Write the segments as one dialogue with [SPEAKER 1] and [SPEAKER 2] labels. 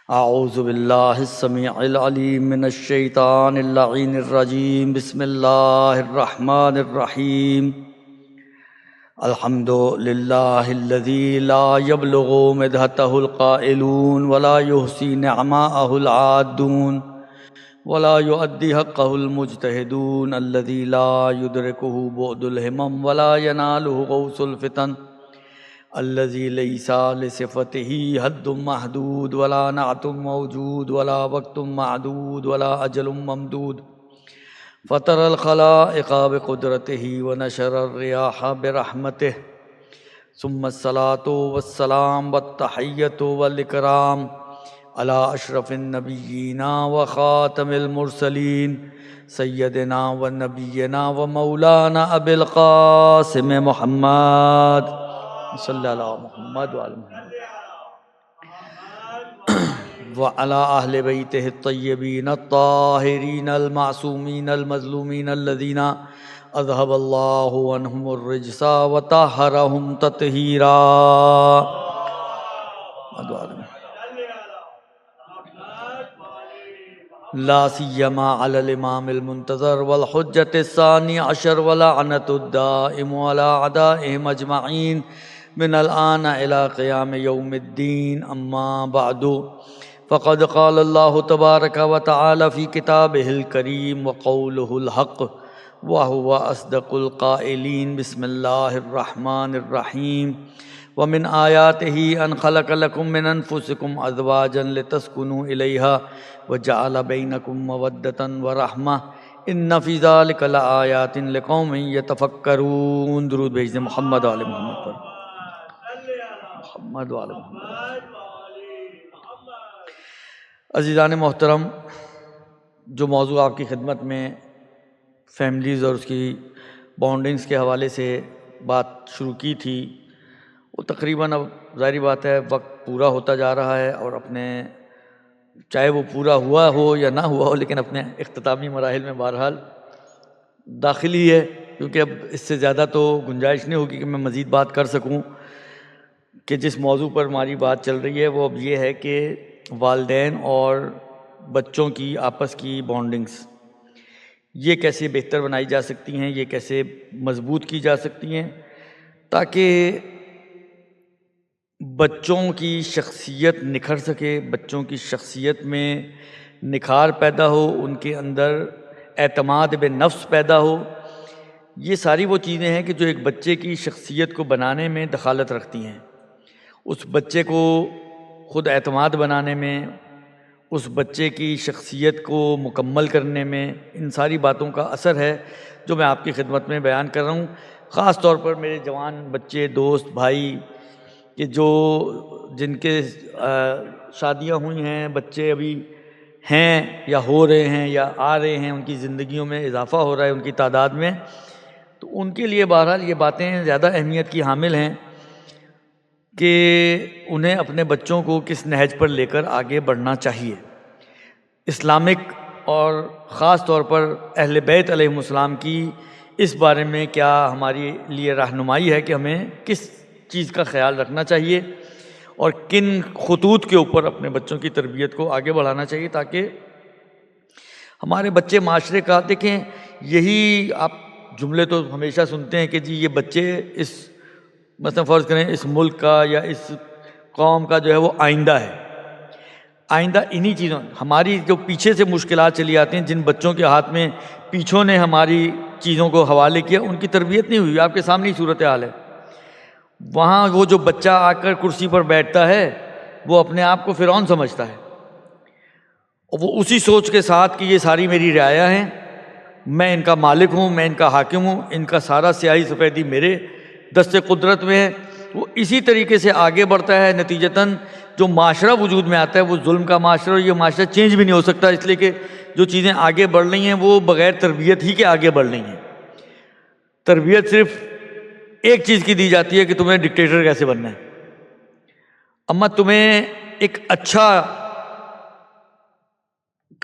[SPEAKER 1] اعوذ باللہ السمیع العلیم من الشیطان اللعین الرجیم بسم اللہ الرحمن الرحیم الحمد للہ الذی لا یبلغ مدحتہ القائلون ولا یحصی نعماءہ العادون ولا یؤدی حقہ المجتہدون الذی لا یدرکہ بعد الہمم ولا ینالہ غوث الفتن الذي ليس لصفته حد محدود ولا نعت موجود ولا وقت معدود ولا أجل ممدود فطر الخلائق بقدرته ونشر الرياح برحمته ثم الصلاة والسلام والتحية والإكرام على أشرف النبيين وخاتم المرسلين سيدنا ونبينا ومولانا أبي القاسم محمد صلی اللہ محمد وعلی محمد وعلی اہل بیتہ الطیبین الطاہرین المعصومین المظلومین الذین اذہب اللہ عنہم الرجس وطہرہم تطہیرا لا سیما علی الامام المنتظر والحجۃ الثانی عشر ولعنۃ الدائم علی اعدائہم اجمعین من الآن إلى قيام يوم الدين أما بعد فقد قال الله تبارك وتعالى في كتابه الكريم وقوله الحق وهو أصدق القائلين بسم الله الرحمن الرحيم ومن آياته أن خلق لكم من أنفسكم أزواجا لتسكنوا إليها وجعل بينكم مودة ورحمة إن في ذلك لآيات لقوم يتفكرون درود بھیج دیں محمد و آل محمد پر محمد وعلی محمد۔ عزیزان محترم، جو موضوع آپ کی خدمت میں فیملیز اور اس کی بانڈنگز کے حوالے سے بات شروع کی تھی، وہ تقریباً اب ظاہری بات ہے وقت پورا ہوتا جا رہا ہے، اور اپنے چاہے وہ پورا ہوا ہو یا نہ ہوا ہو لیکن اپنے اختتامی مراحل میں بہرحال داخل ہی ہے، کیونکہ اب اس سے زیادہ تو گنجائش نہیں ہوگی کہ میں مزید بات کر سکوں۔ کہ جس موضوع پر ہماری بات چل رہی ہے وہ اب یہ ہے کہ والدین اور بچوں کی آپس کی بانڈنگز یہ کیسے بہتر بنائی جا سکتی ہیں، یہ کیسے مضبوط کی جا سکتی ہیں تاکہ بچوں کی شخصیت نکھر سکے، بچوں کی شخصیت میں نکھار پیدا ہو، ان کے اندر اعتماد بالنفس پیدا ہو۔ یہ ساری وہ چیزیں ہیں کہ جو ایک بچے کی شخصیت کو بنانے میں دخالت رکھتی ہیں، اس بچے کو خود اعتماد بنانے میں، اس بچے کی شخصیت کو مکمل کرنے میں، ان ساری باتوں کا اثر ہے جو میں آپ کی خدمت میں بیان کر رہا ہوں۔ خاص طور پر میرے جوان بچے، دوست، بھائی کہ جن کے شادیاں ہوئی ہیں، بچے ابھی ہیں یا ہو رہے ہیں یا آ رہے ہیں، ان کی زندگیوں میں اضافہ ہو رہا ہے ان کی تعداد میں، تو ان کے لیے بہرحال یہ باتیں زیادہ اہمیت کی حامل ہیں کہ انہیں اپنے بچوں کو کس نہج پر لے کر آگے بڑھنا چاہیے۔ اسلامک اور خاص طور پر اہل بیت علیہم السلام کی اس بارے میں کیا ہماری لیے رہنمائی ہے کہ ہمیں کس چیز کا خیال رکھنا چاہیے اور کن خطوط کے اوپر اپنے بچوں کی تربیت کو آگے بڑھانا چاہیے تاکہ ہمارے بچے معاشرے کا، دیکھیں یہی آپ جملے تو ہمیشہ سنتے ہیں کہ جی یہ بچے اس مثلا فرض کریں اس ملک کا یا اس قوم کا جو ہے وہ آئندہ ہے۔ آئندہ انہی چیزوں، ہماری جو پیچھے سے مشکلات چلی آتی ہیں، جن بچوں کے ہاتھ میں پیچھوں نے ہماری چیزوں کو حوالے کیا، ان کی تربیت نہیں ہوئی۔ آپ کے سامنے ہی صورتحال ہے، وہاں وہ جو بچہ آ کر کرسی پر بیٹھتا ہے وہ اپنے آپ کو فرعون سمجھتا ہے، اور وہ اسی سوچ کے ساتھ کہ یہ ساری میری رعایا ہیں، میں ان کا مالک ہوں، میں ان کا حاکم ہوں، ان کا سارا سیاہی سفیدی میرے دست قدرت میں ہے، وہ اسی طریقے سے آگے بڑھتا ہے۔ نتیجتاً جو معاشرہ وجود میں آتا ہے وہ ظلم کا معاشرہ، اور یہ معاشرہ چینج بھی نہیں ہو سکتا، اس لیے کہ جو چیزیں آگے بڑھ رہی ہیں وہ بغیر تربیت ہی کے آگے بڑھ رہی ہیں۔ تربیت صرف ایک چیز کی دی جاتی ہے کہ تمہیں ڈکٹیٹر کیسے بننا ہے، اما تمہیں ایک اچھا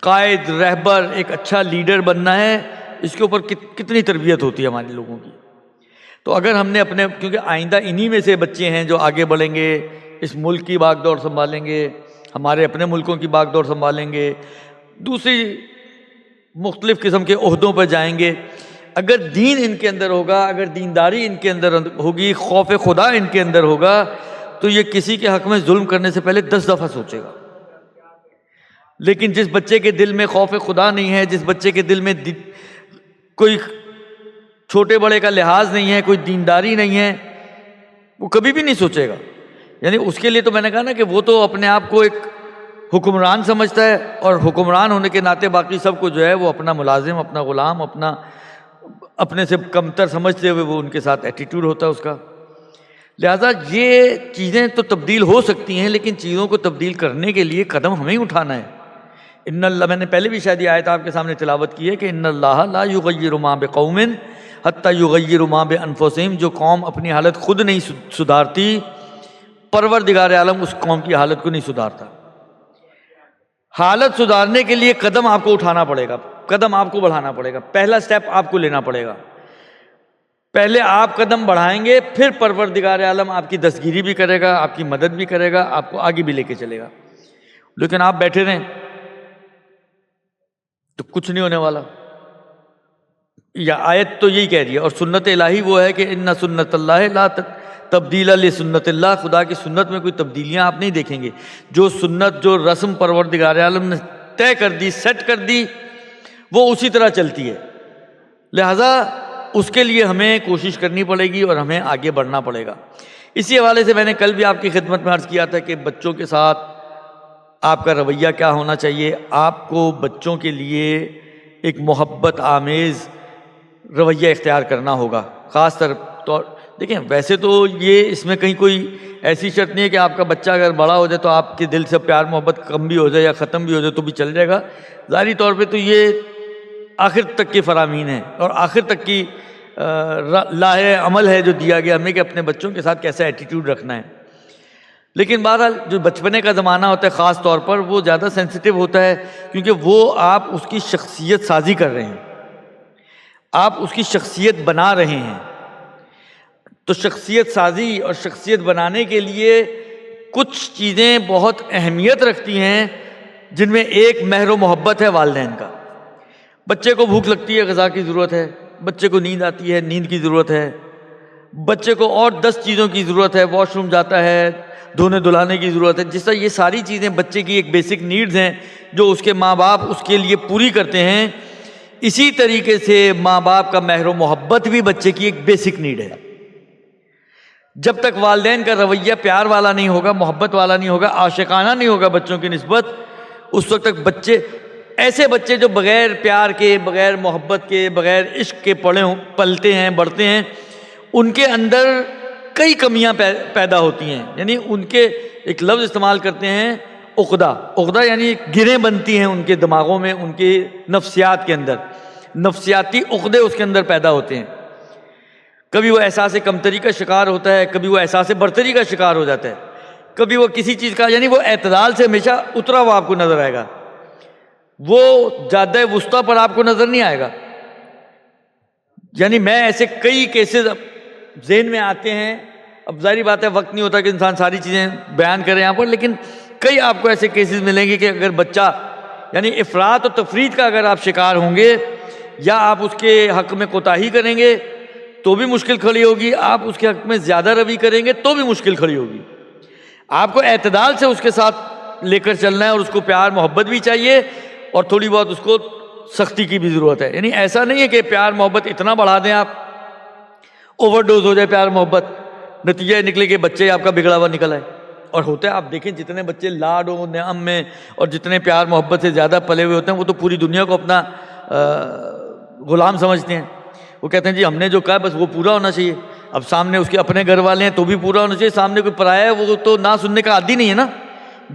[SPEAKER 1] قائد، رہبر، ایک اچھا لیڈر بننا ہے، اس کے اوپر کتنی تربیت ہوتی ہے ہمارے لوگوں کی۔ تو اگر ہم نے اپنے، کیونکہ آئندہ انہی میں سے بچے ہیں جو آگے بڑھیں گے، اس ملک کی باغ دوڑ سنبھالیں گے، ہمارے اپنے ملکوں کی باغ دور سنبھالیں گے، دوسری مختلف قسم کے عہدوں پر جائیں گے، اگر دین ان کے اندر ہوگا، اگر دینداری ان کے اندر ہوگی، خوف خدا ان کے اندر ہوگا، تو یہ کسی کے حق میں ظلم کرنے سے پہلے 10 دفعہ سوچے گا۔ لیکن جس بچے کے دل میں خوف خدا نہیں ہے، جس بچے کے دل میں کوئی چھوٹے بڑے کا لحاظ نہیں ہے، کوئی دینداری نہیں ہے، وہ کبھی بھی نہیں سوچے گا۔ یعنی اس کے لیے تو میں نے کہا نا کہ وہ تو اپنے آپ کو ایک حکمران سمجھتا ہے، اور حکمران ہونے کے ناطے باقی سب کو جو ہے وہ اپنا ملازم، اپنا غلام، اپنے سے کمتر سمجھتے ہوئے وہ ان کے ساتھ ایٹیٹیوڈ ہوتا ہے اس کا۔ لہٰذا یہ چیزیں تو تبدیل ہو سکتی ہیں، لیکن چیزوں کو تبدیل کرنے کے لیے قدم ہمیں ہی اٹھانا ہے۔ ان اللہ، میں نے پہلے بھی شاید یہ آیت آپ کے سامنے تلاوت کی ہے کہ ان اللہ لا یغیر ما بقوم حتی یغیروا ما بانفسہم، جو قوم اپنی حالت خود نہیں سدھارتی، پروردگار عالم اس قوم کی حالت کو نہیں سدھارتا۔ حالت سدھارنے کے لیے قدم آپ کو اٹھانا پڑے گا، قدم آپ کو بڑھانا پڑے گا، پہلا سٹیپ آپ کو لینا پڑے گا۔ پہلے آپ قدم بڑھائیں گے، پھر پروردگار عالم آپ کی دستگیری بھی کرے گا، آپ کی مدد بھی کرے گا، آپ کو آگے بھی لے کے چلے گا۔ لیکن آپ بیٹھے رہیں تو کچھ نہیں ہونے والا۔ یا آیت تو یہی کہہ رہی ہے، اور سنت الہی وہ ہے کہ ان سنت اللہ لا تبدیل لسنت اللہ، خدا کی سنت میں کوئی تبدیلیاں آپ نہیں دیکھیں گے۔ جو سنت، جو رسم پروردگار عالم نے طے کر دی، سیٹ کر دی، وہ اسی طرح چلتی ہے۔ لہٰذا اس کے لیے ہمیں کوشش کرنی پڑے گی اور ہمیں آگے بڑھنا پڑے گا۔ اسی حوالے سے میں نے کل بھی آپ کی خدمت میں عرض کیا تھا کہ بچوں کے ساتھ آپ کا رویہ کیا ہونا چاہیے۔ آپ کو بچوں کے لیے ایک محبت آمیز رویہ اختیار کرنا ہوگا، خاص طور دیکھیں، ویسے تو یہ اس میں کہیں کوئی ایسی شرط نہیں ہے کہ آپ کا بچہ اگر بڑا ہو جائے تو آپ کے دل سے پیار محبت کم بھی ہو جائے یا ختم بھی ہو جائے تو بھی چل جائے گا۔ ظاہری طور پہ تو یہ آخر تک کی فرامین ہے اور آخر تک کی لاہ عمل ہے جو دیا گیا ہمیں کہ اپنے بچوں کے ساتھ کیسا ایٹیٹیوڈ رکھنا ہے۔ لیکن بہرحال جو بچپنے کا زمانہ ہوتا ہے خاص طور پر، وہ زیادہ سینسیٹیو ہوتا ہے، کیونکہ وہ آپ اس کی شخصیت سازی کر رہے ہیں، آپ اس کی شخصیت بنا رہے ہیں۔ تو شخصیت سازی اور شخصیت بنانے کے لیے کچھ چیزیں بہت اہمیت رکھتی ہیں، جن میں ایک مہر و محبت ہے والدین کا۔ بچے کو بھوک لگتی ہے، غذا کی ضرورت ہے، بچے کو نیند آتی ہے، نیند کی ضرورت ہے، بچے کو اور 10 چیزوں کی ضرورت ہے، واش روم جاتا ہے، دھونے دھلانے کی ضرورت ہے۔ جس طرح یہ ساری چیزیں بچے کی ایک بیسک نیڈز ہیں جو اس کے ماں باپ اس کے لیے پوری کرتے ہیں، اسی طریقے سے ماں باپ کا مہر و محبت بھی بچے کی ایک بیسک نیڈ ہے۔ جب تک والدین کا رویہ پیار والا نہیں ہوگا، محبت والا نہیں ہوگا، عاشقانہ نہیں ہوگا بچوں کی نسبت، اس وقت تک ایسے بچے جو بغیر پیار کے، بغیر محبت کے، بغیر عشق کے پلتے ہیں، بڑھتے ہیں، ان کے اندر کئی کمیاں پیدا ہوتی ہیں۔ یعنی ان کے ایک لفظ استعمال کرتے ہیں عقدہ یعنی گریں بنتی ہیں ان کے دماغوں میں، ان کے نفسیات کے اندر، نفسیاتی عقدے اس کے اندر پیدا ہوتے ہیں۔ کبھی وہ احساس کمتری کا شکار ہوتا ہے، کبھی وہ احساس برتری کا شکار ہو جاتا ہے، کبھی وہ کسی چیز کا، یعنی وہ اعتدال سے ہمیشہ اترا ہوا آپ کو نظر آئے گا، وہ جادہ وسطیٰ پر آپ کو نظر نہیں آئے گا۔ یعنی میں ایسے کئی کیسز ذہن میں آتے ہیں، اب ظاہری بات ہے وقت نہیں ہوتا کہ انسان ساری چیزیں بیان کرے یہاں پر، لیکن کئی آپ کو ایسے کیسز ملیں گے کہ اگر بچہ یعنی افراط اور تفریط کا اگر آپ شکار ہوں گے، یا آپ اس کے حق میں کوتاہی کریں گے تو بھی مشکل کھڑی ہوگی، آپ اس کے حق میں زیادہ روی کریں گے تو بھی مشکل کھڑی ہوگی۔ آپ کو اعتدال سے اس کے ساتھ لے کر چلنا ہے، اور اس کو پیار محبت بھی چاہیے، اور تھوڑی بہت اس کو سختی کی بھی ضرورت ہے۔ یعنی ایسا نہیں ہے کہ پیار محبت اتنا بڑھا دیں آپ، اوور ڈوز ہو جائے پیار محبت، نتیجہ نکلے کہ بچے آپ کا بگڑا ہوا نکل آئے۔ اور ہوتا ہے، آپ دیکھیں جتنے بچے لاڈ و نعم میں اور جتنے پیار محبت سے زیادہ پلے ہوئے ہوتے ہیں، وہ تو پوری دنیا کو اپنا غلام سمجھتے ہیں۔ وہ کہتے ہیں جی ہم نے جو کہا بس وہ پورا ہونا چاہیے۔ اب سامنے اس کے اپنے گھر والے ہیں تو بھی پورا ہونا چاہیے، سامنے کوئی پرایا ہے وہ تو نہ سننے کا عادی نہیں ہے نا۔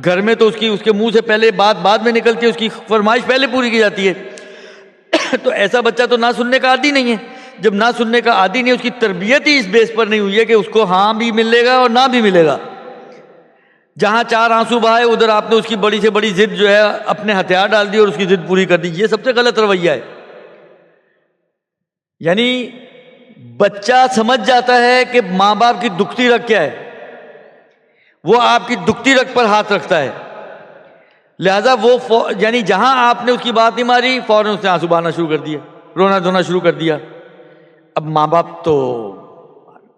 [SPEAKER 1] گھر میں تو اس کے منہ سے پہلے بات بعد میں نکلتی ہے، اس کی فرمائش پہلے پوری کی جاتی ہے۔ تو ایسا بچہ تو نہ سننے کا عادی نہیں ہے۔ جب نہ سننے کا عادی نہیں ہے، اس کی تربیت ہی اس بیس پر نہیں ہوئی ہے کہ اس کو ہاں بھی ملے گا اور نہ بھی ملے گا۔ جہاں 4 آنسو بہائے ادھر آپ نے اس کی بڑی سے بڑی ضد جو ہے اپنے ہتھیار ڈال دی اور اس کی ضد پوری کر دی، یہ سب سے غلط رویہ ہے۔ یعنی بچہ سمجھ جاتا ہے کہ ماں باپ کی دکھتی رگ کیا ہے، وہ آپ کی دکھتی رگ پر ہاتھ رکھتا ہے، لہٰذا وہ یعنی جہاں آپ نے اس کی بات نہیں ماری فوراً اس نے آنسو بہانا شروع کر دیا، رونا دھونا شروع کر دیا۔ اب ماں باپ تو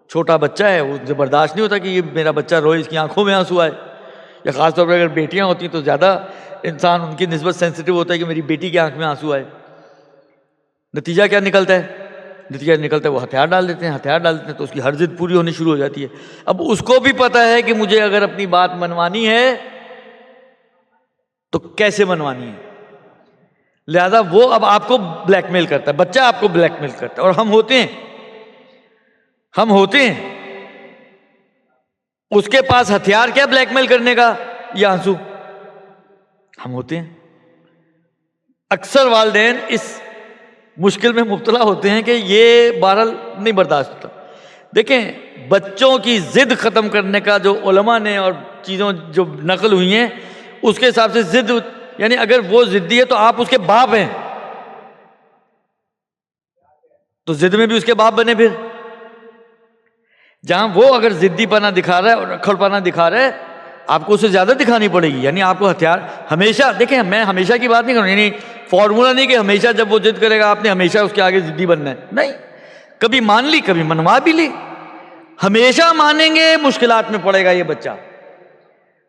[SPEAKER 1] چھوٹا بچہ ہے، وہ برداشت نہیں ہوتا کہ یہ میرا بچہ روئے، اس کی آنکھوں میں آنسو آئے، یا خاص طور پر اگر بیٹیاں ہوتی ہیں تو زیادہ انسان ان کی نسبت سینسٹیو ہوتا ہے کہ میری بیٹی کی آنکھ میں آنسو آئے۔ نتیجہ کیا نکلتا ہے؟ نتیجہ نکلتا ہے وہ ہتھیار ڈال دیتے ہیں، تو اس کی ہر ضد پوری ہونی شروع ہو جاتی ہے۔ اب اس کو بھی پتہ ہے کہ مجھے اگر اپنی بات منوانی ہے تو کیسے منوانی ہے، لہذا وہ اب آپ کو بلیک میل کرتا ہے، بچہ آپ کو بلیک میل کرتا ہے۔ اور ہم ہوتے ہیں اس کے پاس ہتھیار کیا بلیک میل کرنے کا؟ یہ آنسو۔ ہم ہوتے ہیں، اکثر والدین اس مشکل میں مبتلا ہوتے ہیں کہ یہ بہرحال نہیں برداشت ہوتا۔ دیکھیں، بچوں کی ضد ختم کرنے کا جو علماء نے اور چیزوں جو نقل ہوئی ہیں اس کے حساب سے ضد، یعنی اگر وہ ضدی ہے تو آپ اس کے باپ ہیں، تو ضد میں بھی اس کے باپ بنے۔ پھر جہاں وہ اگر ضدی پنا دکھا رہا ہے اور رکھڑ پنا دکھا رہا ہے، آپ کو اسے زیادہ دکھانی پڑے گی۔ یعنی آپ کو ہتھیار ہمیشہ، دیکھیں میں ہمیشہ کی بات نہیں کروں، یعنی فارمولا نہیں کہ ہمیشہ جب وہ ضد کرے گا آپ نے ہمیشہ اس کے آگے ضدی بننا ہے، نہیں، کبھی مان لی کبھی منوا بھی لی۔ ہمیشہ مانیں گے مشکلات میں پڑے گا یہ بچہ،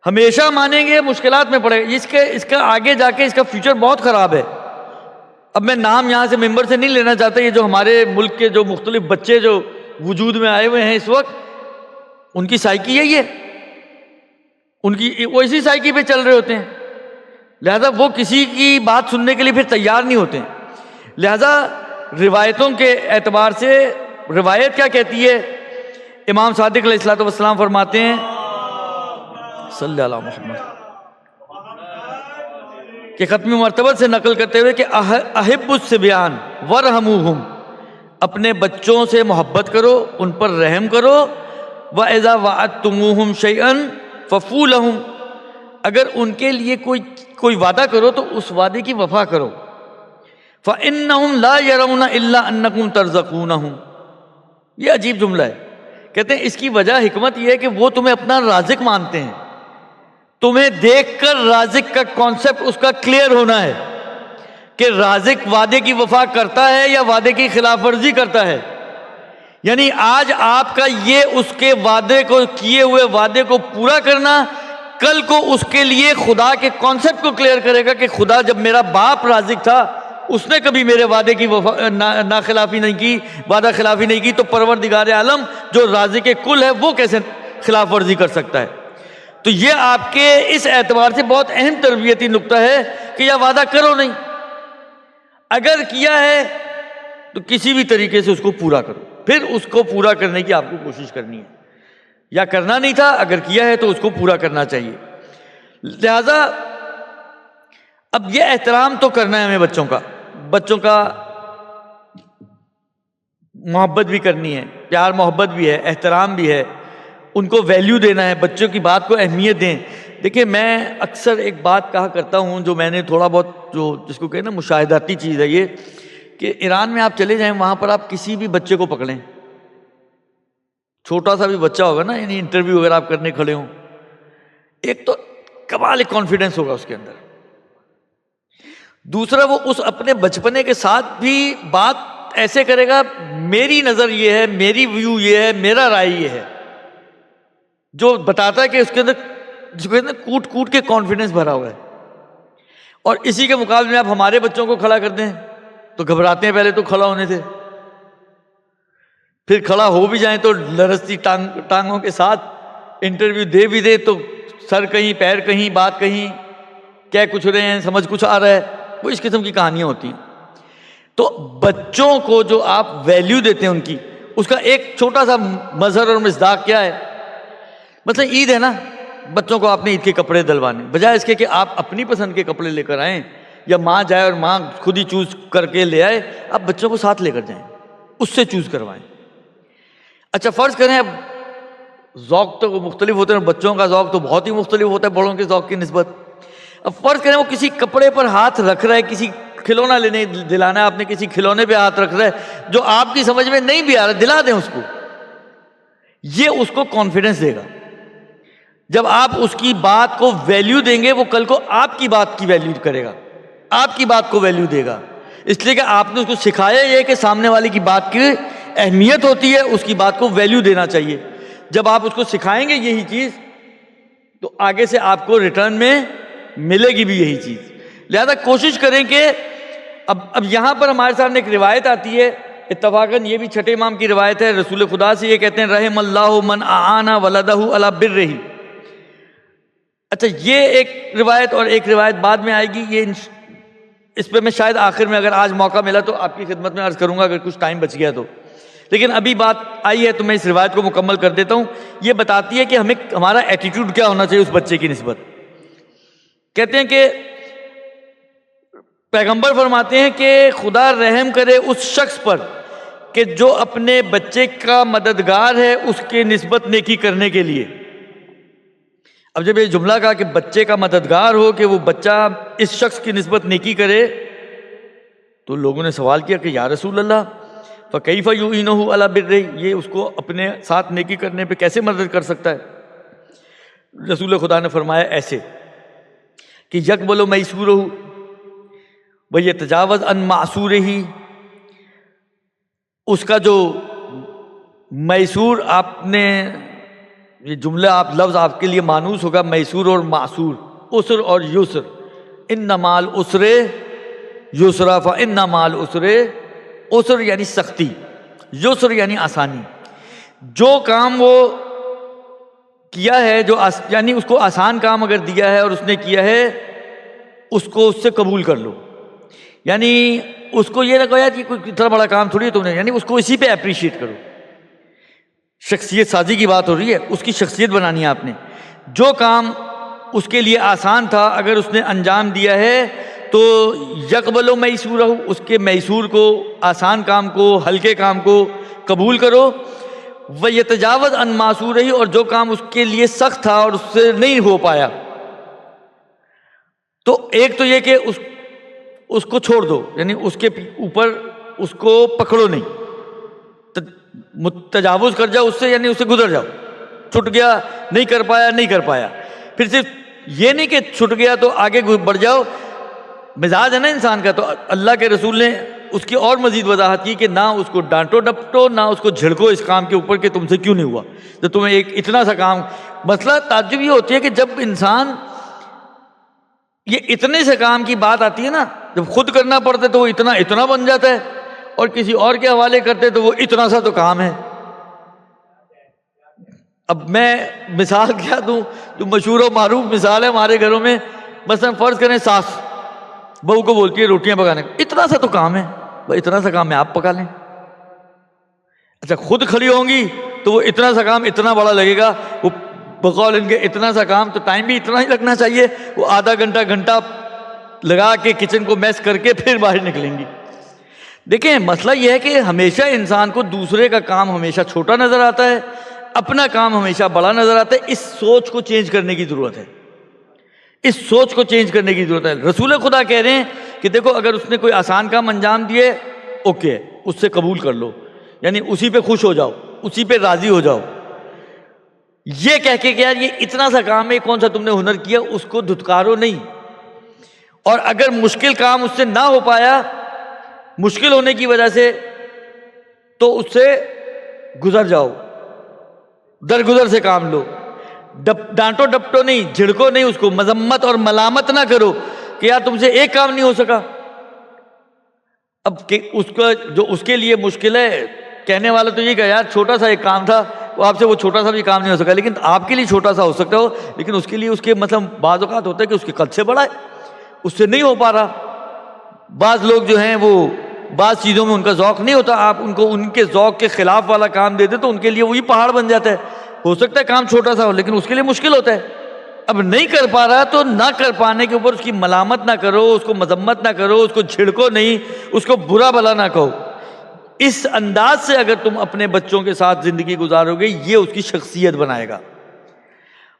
[SPEAKER 1] ہمیشہ مانیں گے مشکلات میں پڑے گا، اس کا آگے جا کے اس کا فیوچر بہت خراب ہے۔ اب میں نام یہاں سے ممبر سے نہیں لینا چاہتا، یہ جو ہمارے ملک کے جو مختلف بچے جو وجود میں آئے ہوئے ہیں اس وقت، ان کی سائیکی یہی ہے، وہ اسی سائیکی پہ چل رہے ہوتے ہیں، لہذا وہ کسی کی بات سننے کے لیے پھر تیار نہیں ہوتے ہیں۔ لہذا روایتوں کے اعتبار سے روایت کیا کہتی ہے؟ امام صادق علیہ الصلوۃ والسلام فرماتے ہیں صلی اللہ علیہ محمد کہ ختم مرتبہ سے نقل کرتے ہوئے کہ احب الصبیان ورحموہم، اپنے بچوں سے محبت کرو، ان پر رحم کرو، وَإِذَا وَعَدتُّمُوهُمْ شَيْئًا فَفُوا لَهُمْ، اگر ان کے لیے کوئی وعدہ کرو تو اس وعدے کی وفا کرو۔ فَإِنَّهُمْ لَا يَرَوْنَ إِلَّا أَنَّكُمْ تَرْزَقُونَهُمْ، یہ عجیب جملہ ہے، کہتے ہیں اس کی وجہ حکمت یہ ہے کہ وہ تمہیں اپنا رازق مانتے ہیں، تمہیں دیکھ کر رازق کا کانسیپٹ اس کا کلیئر ہونا ہے کہ رازق وعدے کی وفا کرتا ہے یا وعدے کی خلاف ورزی کرتا ہے۔ یعنی آج آپ کا یہ اس کے وعدے کو کیے ہوئے وعدے کو پورا کرنا، کل کو اس کے لیے خدا کے کانسیپٹ کو کلیئر کرے گا کہ خدا جب میرا باپ رازق تھا اس نے کبھی میرے وعدے کی ناخلافی نہیں کی، وعدہ خلافی نہیں کی، تو پروردگار عالم جو رازق کل ہے وہ کیسے خلاف ورزی کر سکتا ہے؟ تو یہ آپ کے اس اعتبار سے بہت اہم تربیتی نقطہ ہے کہ یہ وعدہ کرو نہیں، اگر کیا ہے تو کسی بھی طریقے سے اس کو پورا کرو، پھر اس کو پورا کرنے کی آپ کو کوشش کرنی ہے، یا کرنا نہیں تھا اگر کیا ہے تو اس کو پورا کرنا چاہیے۔ لہذا اب یہ احترام تو کرنا ہے ہمیں بچوں کا محبت بھی کرنی ہے، پیار محبت بھی ہے، احترام بھی ہے، ان کو ویلیو دینا ہے، بچوں کی بات کو اہمیت دیں۔ دیکھیں میں اکثر ایک بات کہا کرتا ہوں جو میں نے تھوڑا بہت جو جس کو کہیں نا مشاہداتی چیز ہے یہ، کہ ایران میں آپ چلے جائیں، وہاں پر آپ کسی بھی بچے کو پکڑیں، چھوٹا سا بھی بچہ ہوگا نا، یعنی انٹرویو اگر آپ کرنے کھڑے ہوں، ایک تو کمال کانفیڈنس ہوگا اس کے اندر، دوسرا وہ اس اپنے بچپنے کے ساتھ بھی بات ایسے کرے گا، میری نظر یہ ہے، میری ویو یہ ہے، میرا رائے یہ ہے، جو بتاتا ہے کہ اس کے اندر جس کو کہتے ہیں کوٹ کوٹ کے کانفیڈنس بھرا ہوا ہے۔ اور اسی کے مقابلے میں آپ ہمارے بچوں کو کھڑا کرتے ہیں تو گھبراتے ہیں، پہلے تو کھڑا ہونے سے، پھر کھڑا ہو بھی جائیں تو لرزتی ٹانگوں کے ساتھ انٹرویو دے بھی دے تو سر کہیں پیر کہیں بات کہیں، کہہ کچھ رہے ہیں سمجھ کچھ آ رہا ہے، وہ اس قسم کی کہانیاں ہوتی ہیں۔ تو بچوں کو جو آپ ویلیو دیتے ہیں ان کی، اس کا ایک چھوٹا سا مظہر اور مصداق کیا ہے؟ مثلا عید ہے نا، بچوں کو آپ نے عید کے کپڑے دلوانے، بجائے اس کے کہ آپ اپنی پسند کے کپڑے لے کر آئیں یا ماں جائے اور ماں خود ہی چوز کر کے لے آئے، آپ بچوں کو ساتھ لے کر جائیں، اس سے چوز کروائیں۔ اچھا فرض کریں اب ذوق تو مختلف ہوتے ہیں، بچوں کا ذوق تو بہت ہی مختلف ہوتا ہے بڑوں کے ذوق کی نسبت۔ اب فرض کریں وہ کسی کپڑے پر ہاتھ رکھ رہا ہے، کسی کھلونا لینے دلانا ہے آپ نے، کسی کھلونے پہ ہاتھ رکھ رہا ہے جو آپ کی سمجھ میں نہیں بھی آ رہا، دلا دیں اس کو، یہ اس کو کانفیڈنس دے گا۔ جب آپ اس کی بات کو ویلیو دیں گے وہ کل کو آپ کی بات کی ویلیو کرے گا، آپ کی بات کو ویلیو دے گا، اس لیے کہ آپ نے اس کو سکھایا یہ کہ سامنے والے کی بات کی اہمیت ہوتی ہے، اس کی بات کو ویلیو دینا چاہیے۔ جب آپ اس کو سکھائیں گے یہی چیز تو آگے سے آپ کو ریٹرن میں ملے گی بھی یہی چیز۔ لہذا کوشش کریں کہ اب یہاں پر ہمارے سامنے ایک روایت آتی ہے، اتفاقاً یہ بھی چھٹے امام کی روایت ہے، رسول خدا سے یہ کہتے ہیں رحم اللہ من اعان ولدہ علی برہ۔ اچھا یہ ایک روایت اور ایک روایت بعد میں آئے گی، یہ اس پہ میں شاید آخر میں اگر آج موقع ملا تو آپ کی خدمت میں عرض کروں گا اگر کچھ ٹائم بچ گیا تو، لیکن ابھی بات آئی ہے تو میں اس روایت کو مکمل کر دیتا ہوں۔ یہ بتاتی ہے کہ ہمیں ہمارا ایٹیٹیوڈ کیا ہونا چاہیے اس بچے کی نسبت۔ کہتے ہیں کہ پیغمبر فرماتے ہیں کہ خدا رحم کرے اس شخص پر کہ جو اپنے بچے کا مددگار ہے اس کے نسبت نیکی کرنے کے لیے۔ اب جب یہ جملہ کہا کہ بچے کا مددگار ہو کہ وہ بچہ اس شخص کی نسبت نیکی کرے تو لوگوں نے سوال کیا کہ یا رسول اللہ فکیف یعینہ علی برہ، یہ اس کو اپنے ساتھ نیکی کرنے پہ کیسے مدد کر سکتا ہے؟ رسول خدا نے فرمایا ایسے کہ یقبل میسورہ ویتجاوز عن معسورہ، اس کا جو میسور، آپ نے یہ جملہ آپ لفظ آپ کے لیے مانوس ہوگا، میسور اور معسور، عسر اور یسر، ان مع العسر یسرا فان مع العسر، عسر یعنی سختی، یسر یعنی آسانی۔ جو کام وہ کیا ہے یعنی اس کو آسان کام اگر دیا ہے اور اس نے کیا ہے اس کو اس سے قبول کر لو، یعنی اس کو یہ نہ کہو کہ کوئی اتنا بڑا کام تھوڑی ہے تم نے، یعنی اس کو اسی پہ اپریشیٹ کرو۔ شخصیت سازی کی بات ہو رہی ہے، اس کی شخصیت بنانی ہے آپ نے۔ جو کام اس کے لیے آسان تھا اگر اس نے انجام دیا ہے تو یقبل میسورہ، اس کے میسور کو، آسان کام کو، ہلکے کام کو قبول کرو، ویتجاوز عن معسورہ، اور جو کام اس کے لیے سخت تھا اور اس سے نہیں ہو پایا تو ایک تو یہ کہ اس کو چھوڑ دو، یعنی اس کے اوپر اس کو پکڑو نہیں، تجاوز کر جاؤ اس سے، یعنی اس سے گزر جاؤ، چھٹ گیا، نہیں کر پایا، پھر صرف یہ نہیں کہ چھٹ گیا تو آگے بڑھ جاؤ۔ مزاج ہے نا انسان کا، تو اللہ کے رسول نے اس کی اور مزید وضاحت کی کہ نہ اس کو ڈانٹو ڈپٹو، نہ اس کو جھڑکو اس کام کے اوپر کہ تم سے کیوں نہیں ہوا، تو تمہیں ایک اتنا سا کام۔ مسئلہ تعجب یہ ہوتی ہے کہ جب انسان یہ اتنے سے کام کی بات آتی ہے نا، جب خود کرنا پڑتا ہے تو وہ اتنا بن جاتا ہے، اور کسی اور کے حوالے کرتے تو وہ اتنا سا تو کام ہے۔ اب میں مثال کیا دوں جو مشہور و معروف مثال ہے ہمارے گھروں میں، مثلا فرض کریں ساس بہو کو بولتی ہے روٹیاں پکانے کا، اتنا سا تو کام ہے، اتنا سا کام ہے آپ پکا لیں۔ اچھا خود کھڑی ہوں گی تو وہ اتنا سا کام اتنا بڑا لگے گا، وہ بقول ان کے اتنا سا کام تو ٹائم بھی اتنا ہی لگنا چاہیے، وہ آدھا گھنٹہ لگا کے کچن کو میس کر کے پھر باہر نکلیں گی۔ دیکھیں مسئلہ یہ ہے کہ ہمیشہ انسان کو دوسرے کا کام ہمیشہ چھوٹا نظر آتا ہے، اپنا کام ہمیشہ بڑا نظر آتا ہے۔ اس سوچ کو چینج کرنے کی ضرورت ہے، اس سوچ کو چینج کرنے کی ضرورت ہے۔ رسول خدا کہہ رہے ہیں کہ دیکھو اگر اس نے کوئی آسان کام انجام دیے اوکے، اس سے قبول کر لو، یعنی اسی پہ خوش ہو جاؤ، اسی پہ راضی ہو جاؤ۔ یہ کہہ کے کہ یار یہ اتنا سا کام ہے، کون سا تم نے ہنر کیا، اس کو دھتکارو نہیں۔ اور اگر مشکل کام اس سے نہ ہو پایا مشکل ہونے کی وجہ سے تو اس سے گزر جاؤ، درگزر سے کام لو، ڈانٹو ڈپٹو نہیں، جھڑکو نہیں، اس کو مذمت اور ملامت نہ کرو کہ یار تم سے ایک کام نہیں ہو سکا۔ اب اس کا جو اس کے لیے مشکل ہے، کہنے والا تو یہ کہ یار چھوٹا سا ایک کام تھا، وہ آپ سے وہ چھوٹا سا بھی کام نہیں ہو سکا، لیکن آپ کے لیے چھوٹا سا ہو سکتا ہو، لیکن اس کے لیے اس کے مطلب بعض اوقات ہوتا ہے کہ اس کے قد سے بڑا ہے، اس سے نہیں ہو پا رہا۔ بعض لوگ جو ہیں وہ بعض چیزوں میں ان کا ذوق نہیں ہوتا، آپ ان کو ان کے ذوق کے خلاف والا کام دے دیں تو ان کے لیے وہی پہاڑ بن جاتا ہے۔ ہو سکتا ہے کام چھوٹا سا ہو لیکن اس کے لیے مشکل ہوتا ہے۔ اب نہیں کر پا رہا تو نہ کر پانے کے اوپر اس کی ملامت نہ کرو، اس کو مذمت نہ کرو، اس کو جھڑکو نہیں، اس کو برا بھلا نہ کہو۔ اس انداز سے اگر تم اپنے بچوں کے ساتھ زندگی گزارو گے یہ اس کی شخصیت بنائے گا۔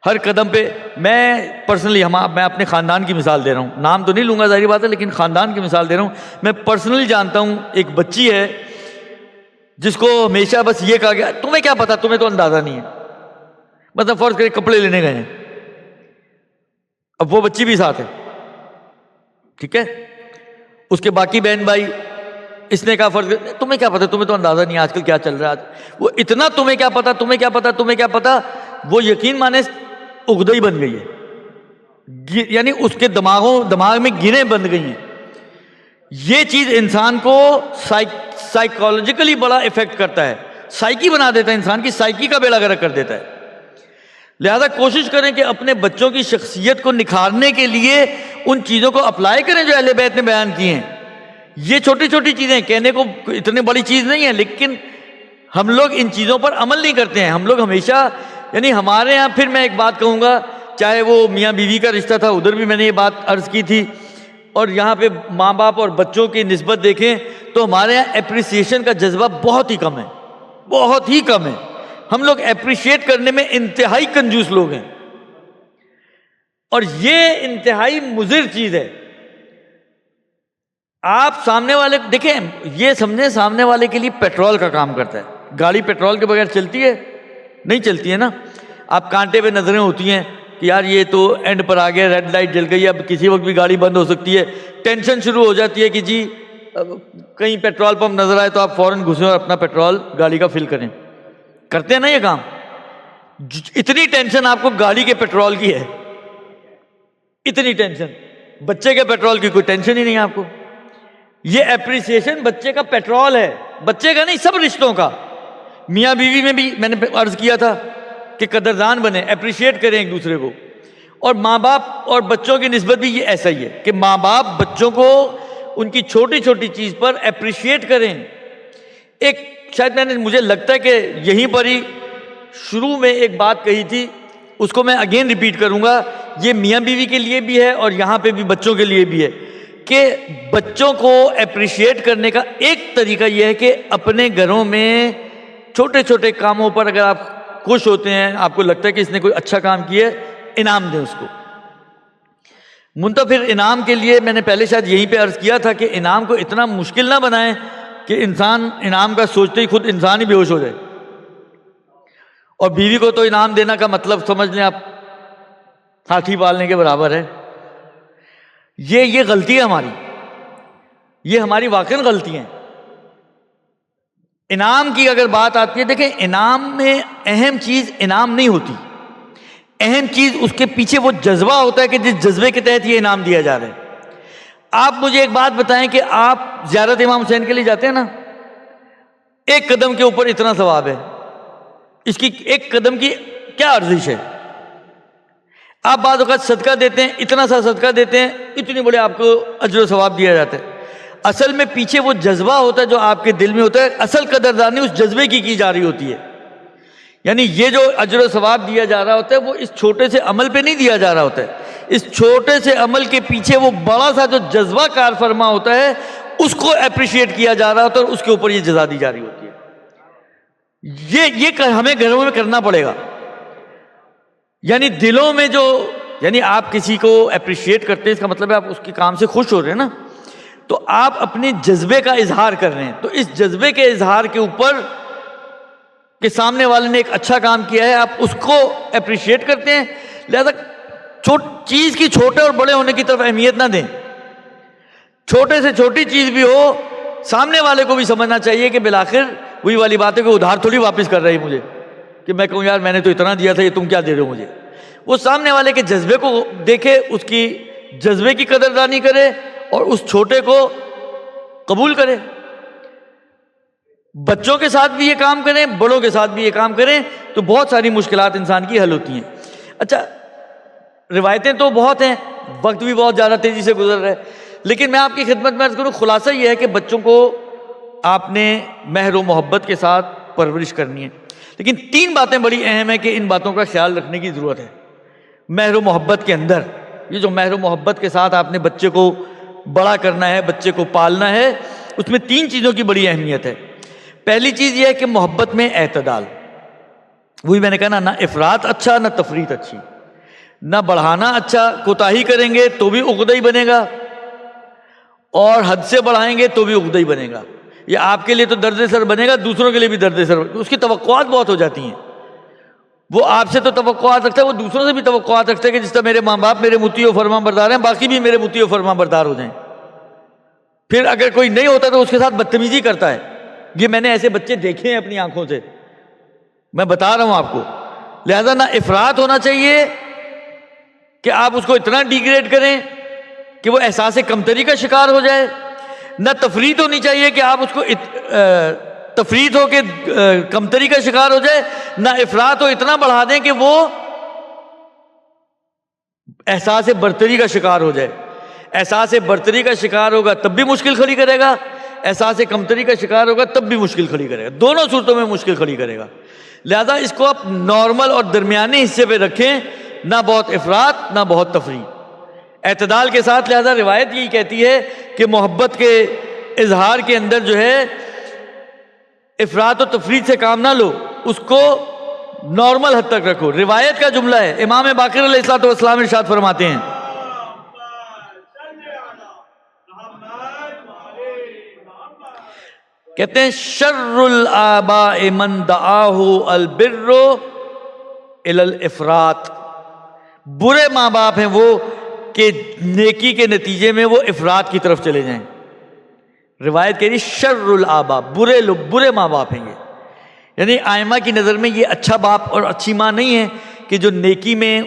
[SPEAKER 1] ہر قدم پہ میں پرسنلی میں اپنے خاندان کی مثال دے رہا ہوں، نام تو نہیں لوں گا ظاہری بات ہے، لیکن خاندان کی مثال دے رہا ہوں۔ میں پرسنلی جانتا ہوں ایک بچی ہے جس کو ہمیشہ بس یہ کہا گیا تمہیں کیا پتا، تمہیں تو اندازہ نہیں ہے، مطلب فرض کریں کپڑے لینے گئے ہیں، اب وہ بچی بھی ساتھ ہے، ٹھیک ہے، اس کے باقی بہن بھائی، اس نے کہا فرض تمہیں کیا پتا، تمہیں تو اندازہ نہیں آج کل کیا چل رہا ہے، وہ اتنا تمہیں کیا پتا، تمہیں کیا پتا، تمہیں کیا پتا، وہ یقین مانے عقدہ ہی بن گئی ہے، یعنی اس کے دماغ میں گریں بند گئی ہیں۔ یہ چیز انسان کو سائیکولوجیکلی بڑا افیکٹ کرتا ہے، سائیکی بنا دیتا ہے، انسان کی سائیکی کا بیڑا غرق کر دیتا ہے۔ لہذا کوشش کریں کہ اپنے بچوں کی شخصیت کو نکھارنے کے لیے ان چیزوں کو اپلائی کریں جو اہل بیت نے بیان کی ہیں۔ یہ چھوٹی چھوٹی چیزیں کہنے کو اتنی بڑی چیز نہیں ہے، لیکن ہم لوگ ان چیزوں پر عمل نہیں کرتے ہیں۔ ہم لوگ ہمیشہ، یعنی ہمارے ہاں، پھر میں ایک بات کہوں گا، چاہے وہ میاں بیوی کا رشتہ تھا، ادھر بھی میں نے یہ بات عرض کی تھی، اور یہاں پہ ماں باپ اور بچوں کی نسبت دیکھیں تو ہمارے یہاں اپریسیشن کا جذبہ بہت ہی کم ہے، بہت ہی کم ہے۔ ہم لوگ اپریشیٹ کرنے میں انتہائی کنجوس لوگ ہیں، اور یہ انتہائی مضر چیز ہے۔ آپ سامنے والے دیکھیں، یہ سمجھیں سامنے والے کے لیے پیٹرول کا کام کرتا ہے۔ گاڑی پیٹرول کے بغیر چلتی ہے؟ نہیں چلتی ہے نا۔ آپ کانٹے پہ نظریں ہوتی ہیں کہ یار یہ تو اینڈ پر آ گیا، ریڈ لائٹ جل گئی، اب کسی وقت بھی گاڑی بند ہو سکتی ہے، ٹینشن شروع ہو جاتی ہے کہ جی کہیں پیٹرول پمپ نظر آئے تو آپ فوراً گھسیں اور اپنا پیٹرول گاڑی کا فل کریں۔ کرتے ہیں نا یہ کام؟ اتنی ٹینشن آپ کو گاڑی کے پیٹرول کی ہے، اتنی ٹینشن، بچے کے پیٹرول کی کوئی ٹینشن ہی نہیں ہے آپ کو۔ یہ اپریسیشن بچے کا پیٹرول ہے، بچے کا نہیں، سب رشتوں کا۔ میاں بیوی میں بھی میں نے عرض کیا تھا کہ قدردان بنیں، اپریشیٹ کریں ایک دوسرے کو، اور ماں باپ اور بچوں کی نسبت بھی یہ ایسا ہی ہے کہ ماں باپ بچوں کو ان کی چھوٹی چھوٹی چیز پر اپریشیٹ کریں۔ ایک شاید مجھے لگتا ہے کہ یہیں پر ہی شروع میں ایک بات کہی تھی، اس کو میں اگین ریپیٹ کروں گا، یہ میاں بیوی کے لیے بھی ہے اور یہاں پہ بھی بچوں کے لیے بھی ہے، کہ بچوں کو اپریشیٹ کرنے کا ایک طریقہ یہ ہے کہ اپنے گھروں میں چھوٹے چھوٹے کاموں پر اگر آپ خوش ہوتے ہیں، آپ کو لگتا ہے کہ اس نے کوئی اچھا کام کیا ہے، انعام دیں اس کو۔ منتظر انعام کے لیے میں نے پہلے شاید یہیں پہ عرض کیا تھا کہ انعام کو اتنا مشکل نہ بنائیں کہ انسان انعام کا سوچتے ہی خود انسان ہی بے ہوش ہو جائے۔ اور بیوی کو تو انعام دینا کا مطلب سمجھ لیں آپ ہاتھی پالنے کے برابر ہے۔ یہ غلطی ہے ہماری، یہ ہماری واقعی غلطی ہے۔ انعام کی اگر بات آتی ہے، دیکھیں انعام میں اہم چیز انعام نہیں ہوتی، اہم چیز اس کے پیچھے وہ جذبہ ہوتا ہے کہ جس جذبے کے تحت یہ انعام دیا جا رہا ہے۔ آپ مجھے ایک بات بتائیں کہ آپ زیارت امام حسین کے لیے جاتے ہیں نا، ایک قدم کے اوپر اتنا ثواب ہے، اس کی ایک قدم کی کیا ارزش ہے؟ آپ بعض اوقات صدقہ دیتے ہیں، اتنا سا صدقہ دیتے ہیں، اتنی بڑے آپ کو اجر و ثواب دیا جاتا ہے۔ اصل میں پیچھے وہ جذبہ ہوتا ہے جو آپ کے دل میں ہوتا ہے، اصل قدردانی اس جذبے کی جا رہی ہوتی ہے۔ یعنی یہ جو اجر و ثواب دیا جا رہا ہوتا ہے وہ اس چھوٹے سے عمل پہ نہیں دیا جا رہا ہوتا ہے، اس چھوٹے سے عمل کے پیچھے وہ بڑا سا جو جذبہ کار فرما ہوتا ہے اس کو اپریشیٹ کیا جا رہا ہوتا ہے اور اس کے اوپر یہ جزا دی جا رہی ہوتی ہے۔ یہ ہمیں گھروں میں کرنا پڑے گا۔ یعنی دلوں میں جو، یعنی آپ کسی کو اپریشیٹ کرتے ہیں، اس کا مطلب ہے آپ اس کے کام سے خوش ہو رہے ہیں نا، تو آپ اپنے جذبے کا اظہار کر رہے ہیں، تو اس جذبے کے اظہار کے اوپر کہ سامنے والے نے ایک اچھا کام کیا ہے، آپ اس کو اپریشیٹ کرتے ہیں۔ لہذا چیز کی چھوٹے اور بڑے ہونے کی طرف اہمیت نہ دیں، چھوٹے سے چھوٹی چیز بھی ہو، سامنے والے کو بھی سمجھنا چاہیے کہ بالآخر وہی والی بات ہے کہ ادھار تھوڑی واپس کر رہی مجھے، کہ میں کہوں یار میں نے تو اتنا دیا تھا، یہ تم کیا دے رہے ہو مجھے۔ وہ سامنے والے کے جذبے کو دیکھے، اس کی جذبے کی قدردانی کرے اور اس چھوٹے کو قبول کرے۔ بچوں کے ساتھ بھی یہ کام کریں، بڑوں کے ساتھ بھی یہ کام کریں، تو بہت ساری مشکلات انسان کی حل ہوتی ہیں۔ اچھا، روایتیں تو بہت ہیں، وقت بھی بہت زیادہ تیزی سے گزر رہا ہے، لیکن میں آپ کی خدمت میں عرض کروں، خلاصہ یہ ہے کہ بچوں کو آپ نے مہر و محبت کے ساتھ پرورش کرنی ہے، لیکن 3 باتیں بڑی اہم ہیں کہ ان باتوں کا خیال رکھنے کی ضرورت ہے۔ مہر و محبت کے اندر، یہ جو مہر و محبت کے ساتھ آپ نے بچے کو بڑا کرنا ہے، بچے کو پالنا ہے، اس میں 3 چیزوں کی بڑی اہمیت ہے۔ پہلی چیز یہ ہے کہ محبت میں اعتدال، وہی میں نے کہا نا، نہ افراط اچھا نہ تفریط اچھی، نہ بڑھانا اچھا، کوتاہی کریں گے تو بھی عقدہ ہی بنے گا، اور حد سے بڑھائیں گے تو بھی عقدہ ہی بنے گا۔ یہ آپ کے لیے تو درد سر بنے گا، دوسروں کے لیے بھی درد سر، اس کی توقعات بہت ہو جاتی ہیں، وہ آپ سے تو توقعات رکھتا ہے، وہ دوسروں سے بھی توقعات رکھتا ہے کہ جس طرح میرے ماں باپ میرے مطیع و فرما بردار ہیں، باقی بھی میرے مطیع و فرما بردار ہو جائیں۔ پھر اگر کوئی نہیں ہوتا تو اس کے ساتھ بدتمیزی کرتا ہے۔ یہ میں نے ایسے بچے دیکھے ہیں اپنی آنکھوں سے، میں بتا رہا ہوں آپ کو۔ لہذا نہ افراط ہونا چاہیے کہ آپ اس کو اتنا ڈیگریڈ کریں کہ وہ احساس کمتری کا شکار ہو جائے، نہ تفریط ہونی چاہیے کہ آپ اس کو تفریط ہو کے کمتری کا شکار ہو جائے، نہ افراط ہو اتنا بڑھا دیں کہ وہ احساس برتری کا شکار ہو جائے۔ احساس برتری کا شکار ہوگا تب بھی مشکل کھڑی کرے گا، احساس کمتری کا شکار ہوگا تب بھی مشکل کھڑی کرے گا، دونوں صورتوں میں مشکل کھڑی کرے گا۔ لہذا اس کو آپ نارمل اور درمیانی حصے پہ رکھیں، نہ بہت افراط نہ بہت تفریط، اعتدال کے ساتھ۔ لہذا روایت یہی کہتی ہے کہ محبت کے اظہار کے اندر جو ہے افراط و تفریط سے کام نہ لو، اس کو نارمل حد تک رکھو۔ روایت کا جملہ ہے، امام باقر علیہ الصلوۃ والسلام ارشاد فرماتے ہیں، کہتے ہیں شر الآباء من دعاہ البر الی الافراط، برے ماں باپ ہیں وہ کہ نیکی کے نتیجے میں وہ افراط کی طرف چلے جائیں۔ روایت کہہ رہی شر الآباء، برے لوگ، برے ماں باپ ہیں یہ، یعنی آئمہ کی نظر میں یہ اچھا باپ اور اچھی ماں نہیں ہے کہ جو نیکی میں،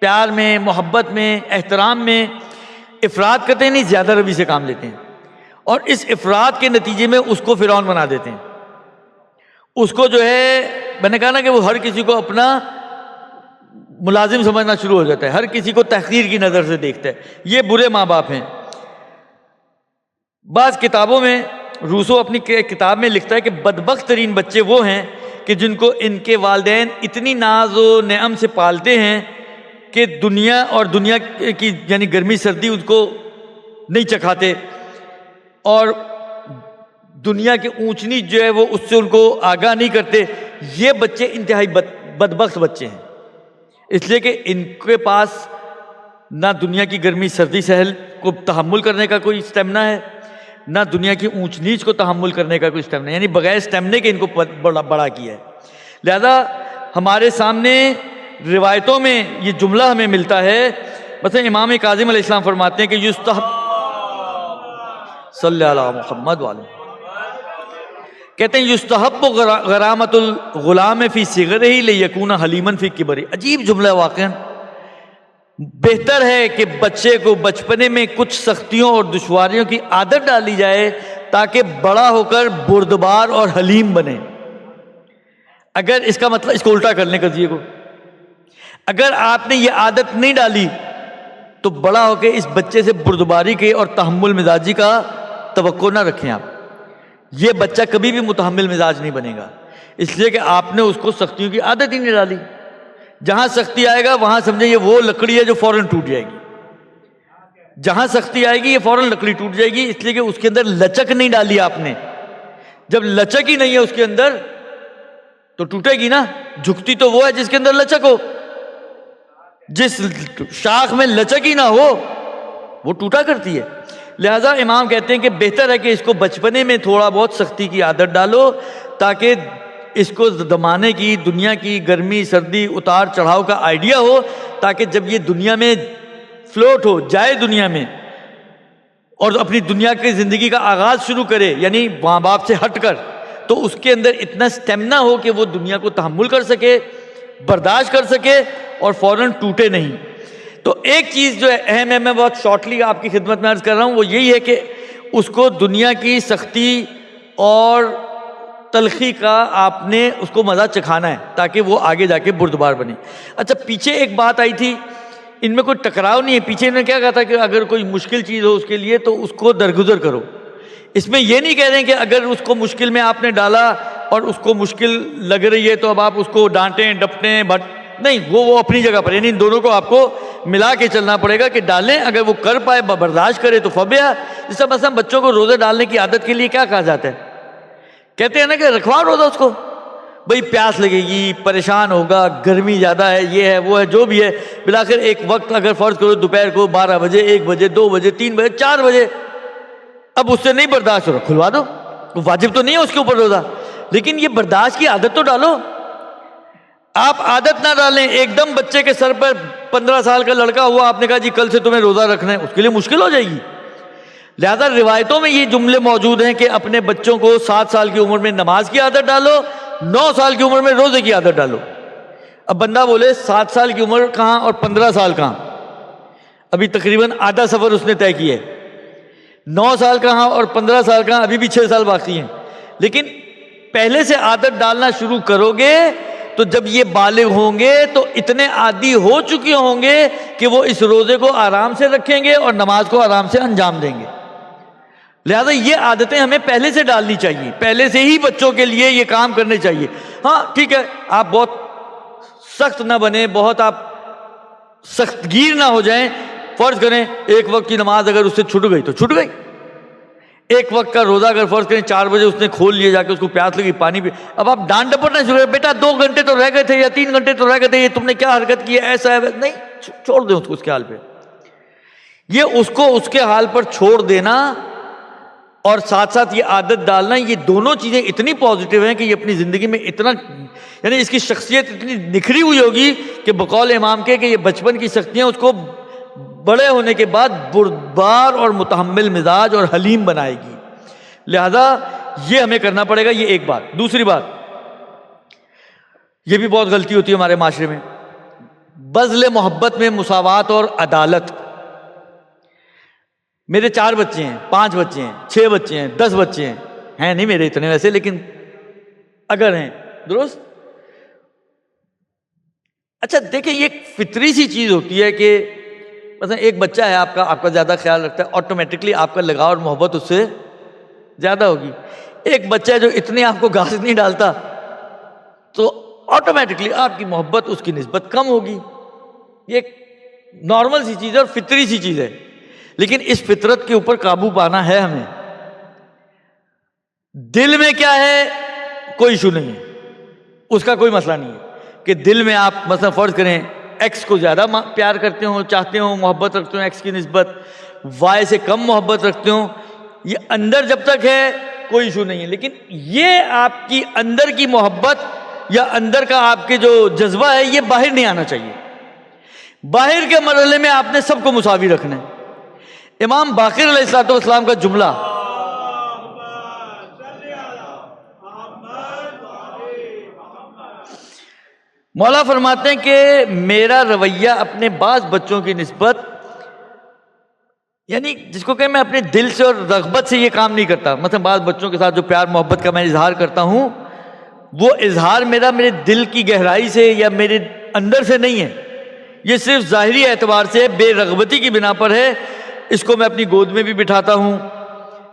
[SPEAKER 1] پیار میں، محبت میں، احترام میں افراط کرتے ہیں، نہیں زیادہ روی سے کام لیتے ہیں، اور اس افراط کے نتیجے میں اس کو فرعون بنا دیتے ہیں۔ اس کو جو ہے، میں نے کہا نا کہ وہ ہر کسی کو اپنا ملازم سمجھنا شروع ہو جاتا ہے، ہر کسی کو تحقیر کی نظر سے دیکھتا ہے۔ یہ برے ماں باپ ہیں۔ بعض کتابوں میں، روسو اپنی کتاب میں لکھتا ہے کہ بدبخت ترین بچے وہ ہیں کہ جن کو ان کے والدین اتنی ناز و نعم سے پالتے ہیں کہ دنیا اور دنیا کی یعنی گرمی سردی ان کو نہیں چکھاتے، اور دنیا کے اونچ نیچ جو ہے وہ اس سے ان کو آگاہ نہیں کرتے۔ یہ بچے انتہائی بدبخت بچے ہیں، اس لیے کہ ان کے پاس نہ دنیا کی گرمی سردی سہل کو تحمل کرنے کا کوئی اسٹیمنا ہے، نہ دنیا کی اونچ نیچ کو تحمل کرنے کا کوئی اسٹیمنا، یعنی بغیر اسٹیمنے کے ان کو بڑا کیا ہے۔ لہذا ہمارے سامنے روایتوں میں یہ جملہ ہمیں ملتا ہے، مثلا امام کاظم علیہ السلام فرماتے ہیں کہ یستحب صلی اللہ علیہ محمد والے، کہتے ہیں یستحب غرامت الغلام فی صغرہ لیکون حلیما فی کبرہ۔ عجیب جملہ واقعا، بہتر ہے کہ بچے کو بچپنے میں کچھ سختیوں اور دشواریوں کی عادت ڈالی جائے تاکہ بڑا ہو کر بردبار اور حلیم بنے۔ اگر اس کا مطلب، اس کو الٹا کر لیں قضیے کو، اگر آپ نے یہ عادت نہیں ڈالی تو بڑا ہو کے اس بچے سے بردباری کے اور تحمل مزاجی کا توقع نہ رکھیں۔ آپ یہ بچہ کبھی بھی متحمل مزاج نہیں بنے گا، اس لیے کہ آپ نے اس کو سختیوں کی عادت ہی نہیں ڈالی۔ جہاں سختی آئے گا وہاں سمجھیں یہ وہ لکڑی ہے جو فوراً ٹوٹ جائے گی، جہاں سختی آئے گی یہ فوراً لکڑی ٹوٹ جائے گی، اس لیے کہ اس کے اندر لچک نہیں ڈالی آپ نے۔ جب لچک ہی نہیں ہے اس کے اندر تو ٹوٹے گی نا۔ جھکتی تو وہ ہے جس کے اندر لچک ہو، جس شاخ میں لچک ہی نہ ہو وہ ٹوٹا کرتی ہے۔ لہذا امام کہتے ہیں کہ بہتر ہے کہ اس کو بچپنے میں تھوڑا بہت سختی کی عادت ڈالو تاکہ اس کو زمانے کی، دنیا کی گرمی سردی اتار چڑھاؤ کا آئیڈیا ہو، تاکہ جب یہ دنیا میں فلوٹ ہو جائے، دنیا میں، اور اپنی دنیا کی زندگی کا آغاز شروع کرے یعنی ماں باپ سے ہٹ کر، تو اس کے اندر اتنا اسٹیمنا ہو کہ وہ دنیا کو تحمل کر سکے، برداشت کر سکے اور فوراً ٹوٹے نہیں۔ تو ایک چیز جو اہم ہے، میں بہت شارٹلی آپ کی خدمت میں عرض کر رہا ہوں، وہ یہی ہے کہ اس کو دنیا کی سختی اور تلخی کا آپ نے اس کو مزہ چکھانا ہے تاکہ وہ آگے جا کے بردبار بنے۔ اچھا، پیچھے ایک بات آئی تھی، ان میں کوئی ٹکراؤ نہیں ہے، پیچھے انہوں نے کیا کہا تھا کہ اگر کوئی مشکل چیز ہو اس کے لیے تو اس کو درگزر کرو۔ اس میں یہ نہیں کہہ رہے ہیں کہ اگر اس کو مشکل میں آپ نے ڈالا اور اس کو مشکل لگ رہی ہے تو اب آپ اس کو ڈانٹیں ڈپٹیں، بٹ نہیں، وہ اپنی جگہ پر، یعنی ان دونوں کو آپ کو ملا کے چلنا پڑے گا کہ ڈالیں، اگر وہ کر پائے برداشت کرے تو فبیا۔ جس طرح مثلا بچوں کو روزے ڈالنے کی عادت کے لیے کیا کہا جاتا ہے، کہتے ہیں نا کہ رکھواؤ روزہ اس کو، بھئی پیاس لگے گی، پریشان ہوگا، گرمی زیادہ ہے، یہ ہے وہ ہے جو بھی ہے، بلاخر ایک وقت اگر فرض کرو دوپہر کو 12 بجے 1 بجے 2 بجے 3 بجے 4 بجے، اب اس سے نہیں برداشت ہو رہا، کھلوا دو، واجب تو نہیں ہے اس کے اوپر روزہ، لیکن یہ برداشت کی عادت تو ڈالو۔ آپ عادت نہ ڈالیں ایک دم بچے کے سر پر 15 سال کا لڑکا ہوا، آپ نے کہا جی کل سے تمہیں روزہ رکھنا ہے، اس کے لیے مشکل ہو جائے گی۔ لہذا روایتوں میں یہ جملے موجود ہیں کہ اپنے بچوں کو 7 سال کی عمر میں نماز کی عادت ڈالو، 9 سال کی عمر میں روزے کی عادت ڈالو۔ اب بندہ بولے 7 سال کی عمر کہاں اور 15 سال کہاں؟ ابھی تقریباً آدھا سفر اس نے طے کیا ہے۔ 9 سال کہاں اور 15 سال کہاں؟ ابھی بھی 6 سال باقی ہیں۔ لیکن پہلے سے عادت ڈالنا شروع کرو گے تو جب یہ بالغ ہوں گے تو اتنے عادی ہو چکے ہوں گے کہ وہ اس روزے کو آرام سے رکھیں گے اور نماز کو آرام سے انجام دیں گے۔ لہذا یہ عادتیں ہمیں پہلے سے ڈالنی چاہیے، پہلے سے ہی بچوں کے لیے یہ کام کرنے چاہیے۔ ہاں ٹھیک ہے، آپ بہت سخت نہ بنیں، بہت آپ سخت گیر نہ ہو جائیں۔ فرض کریں ایک وقت کی نماز اگر اس سے چھوٹ گئی تو چھوٹ گئی، ایک وقت کا روزہ اگر فرض کریں 4 بجے اس نے کھول لیا، جا کے اس کو پیاس لگی پانی پی، اب آپ ڈانٹ ڈپٹنا شروع کریں، بیٹا 2 گھنٹے تو رہ گئے تھے یا 3 گھنٹے تو رہ گئے تھے، یہ تم نے کیا حرکت کی ہے، ایسا ہے نہیں، چھوڑ دیں اس کو اس کے حال پہ۔ یہ اس کو اس کے حال پر چھوڑ دینا اور ساتھ ساتھ یہ عادت ڈالنا، یہ دونوں چیزیں اتنی پازیٹیو ہیں کہ یہ اپنی زندگی میں اتنا، یعنی اس کی شخصیت اتنی نکھری ہوئی ہوگی کہ بقول امام کے کہ یہ بچپن کی سختیاں اس کو بڑے ہونے کے بعد بردبار اور متحمل مزاج اور حلیم بنائے گی۔ لہذا یہ ہمیں کرنا پڑے گا، یہ ایک بات۔ دوسری بات، یہ بھی بہت غلطی ہوتی ہے ہمارے معاشرے میں، بذل محبت میں مساوات اور عدالت۔ میرے 4 بچے ہیں، 5 بچے ہیں، 6 بچے ہیں، 10 بچے ہیں نہیں میرے اتنے ویسے، لیکن اگر ہیں درست۔ اچھا دیکھیں یہ ایک فطری سی چیز ہوتی ہے کہ مثلا ایک بچہ ہے آپ کا زیادہ خیال رکھتا ہے، آٹومیٹکلی آپ کا لگاؤ اور محبت اس سے زیادہ ہوگی۔ ایک بچہ ہے جو اتنے آپ کو گھاس نہیں ڈالتا تو آٹومیٹکلی آپ کی محبت اس کی نسبت کم ہوگی۔ یہ ایک نارمل سی چیز ہے اور فطری سی چیز ہے، لیکن اس فطرت کے اوپر قابو پانا ہے ہمیں۔ دل میں کیا ہے کوئی ایشو نہیں ہے، اس کا کوئی مسئلہ نہیں ہے کہ دل میں آپ مثلا فرض کریں ایکس کو زیادہ پیار کرتے ہوں، چاہتے ہوں، محبت رکھتے ہوں ایکس کی نسبت، وائی سے کم محبت رکھتے ہوں، یہ اندر جب تک ہے کوئی ایشو نہیں ہے۔ لیکن یہ آپ کی اندر کی محبت یا اندر کا آپ کے جو جذبہ ہے یہ باہر نہیں آنا چاہیے۔ باہر کے مرحلے میں آپ نے سب کو مساوی رکھنا ہے۔ امام باقر علیہ السلام کا جملہ، مولا فرماتے ہیں کہ میرا رویہ اپنے بعض بچوں کی نسبت، یعنی جس کو کہ میں اپنے دل سے اور رغبت سے یہ کام نہیں کرتا، مثلا بعض بچوں کے ساتھ جو پیار محبت کا میں اظہار کرتا ہوں وہ اظہار میرا میرے دل کی گہرائی سے یا میرے اندر سے نہیں ہے، یہ صرف ظاہری اعتبار سے بے رغبتی کی بنا پر ہے۔ اس کو میں اپنی گود میں بھی بٹھاتا ہوں،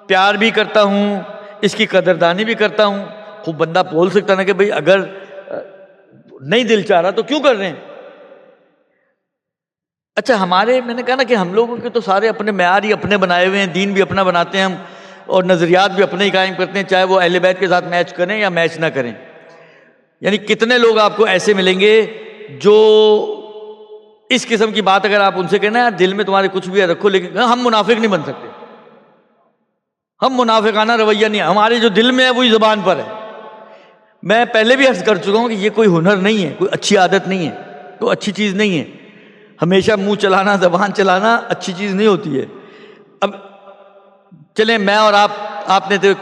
[SPEAKER 1] پیار بھی کرتا ہوں، اس کی قدردانی بھی کرتا ہوں۔ خوب بندہ بول سکتا نا کہ بھئی اگر نہیں دل چاہ رہا تو کیوں کر رہے ہیں؟ اچھا میں نے کہا نا کہ ہم لوگوں کے تو سارے اپنے معیار ہی اپنے بنائے ہوئے ہیں، دین بھی اپنا بناتے ہیں ہم، اور نظریات بھی اپنے ہی قائم کرتے ہیں، چاہے وہ اہل بیت کے ساتھ میچ کریں یا میچ نہ کریں۔ یعنی کتنے لوگ آپ کو ایسے ملیں گے جو اس قسم کی بات اگر آپ ان سے کہنا یار دل میں تمہارے کچھ بھی ہے رکھو، لیکن ہم منافق نہیں بن سکتے، ہم منافقانہ رویہ نہیں ہے، ہمارے جو دل میں ہے وہی زبان پر ہے۔ میں پہلے بھی عرض کر چکا ہوں کہ یہ کوئی ہنر نہیں ہے، کوئی اچھی عادت نہیں ہے، کوئی اچھی چیز نہیں ہے۔ ہمیشہ منہ چلانا، زبان چلانا اچھی چیز نہیں ہوتی ہے۔ اب چلیں میں اور آپ نے تو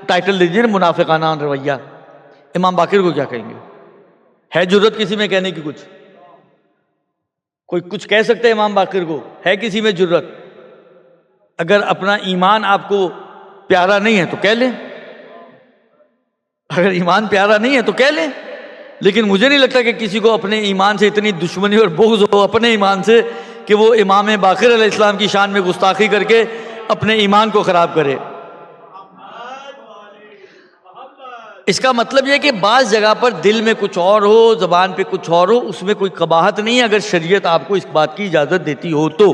[SPEAKER 1] ٹائٹل دے دیجیے نا منافقانہ رویہ، امام باقر کو کیا کہیں گے؟ ہے جرت کسی میں کہنے کی؟ کوئی کچھ کہہ سکتے امام باقر کو؟ ہے کسی میں جرت؟ اگر اپنا ایمان آپ کو پیارا نہیں ہے تو کہہ لیں، اگر ایمان پیارا نہیں ہے تو کہہ لیں، لیکن مجھے نہیں لگتا کہ کسی کو اپنے ایمان سے اتنی دشمنی اور بغض ہو اپنے ایمان سے کہ وہ امام باقر علیہ السلام کی شان میں گستاخی کر کے اپنے ایمان کو خراب کرے۔ اس کا مطلب یہ کہ بعض جگہ پر دل میں کچھ اور ہو، زبان پہ کچھ اور ہو، اس میں کوئی قباحت نہیں ہے اگر شریعت آپ کو اس بات کی اجازت دیتی ہو تو۔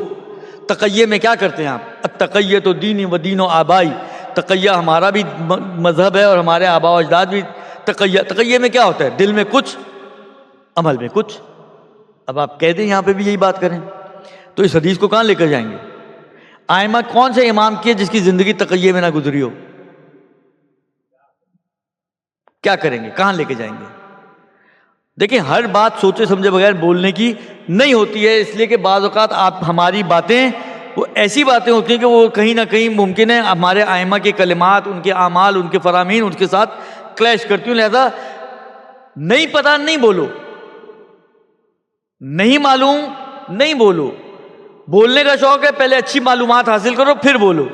[SPEAKER 1] تقیہ میں کیا کرتے ہیں آپ؟ التقیہ تو دینی و دین و آبائی، تقیہ ہمارا بھی مذہب ہے اور ہمارے آباء و اجداد بھی تقیہ میں کیا ہوتا ہے؟ دل میں کچھ، عمل میں کچھ۔ اب آپ کہہ دیں یہاں پہ بھی یہی بات کریں تو اس حدیث کو کہاں لے کر جائیں گے؟ آئمہ کون سے امام کی ہے جس کی زندگی تقیہ میں نہ گزری ہو؟ کیا کریں گے؟ کہاں لے کے جائیں گے؟ دیکھیں ہر بات سوچے سمجھے بغیر بولنے کی نہیں ہوتی ہے، اس لیے کہ بعض اوقات ہماری باتیں وہ ایسی باتیں ہوتی ہیں کہ وہ کہیں نہ کہیں ممکن ہے ہمارے ائمہ کے کلمات، ان کے اعمال، ان کے فرامین ان کے ساتھ کلیش کرتی ہوں، لہذا نہیں پتہ نہیں بولو، نہیں معلوم نہیں بولو، بولنے کا شوق ہے پہلے اچھی معلومات حاصل کرو پھر بولو۔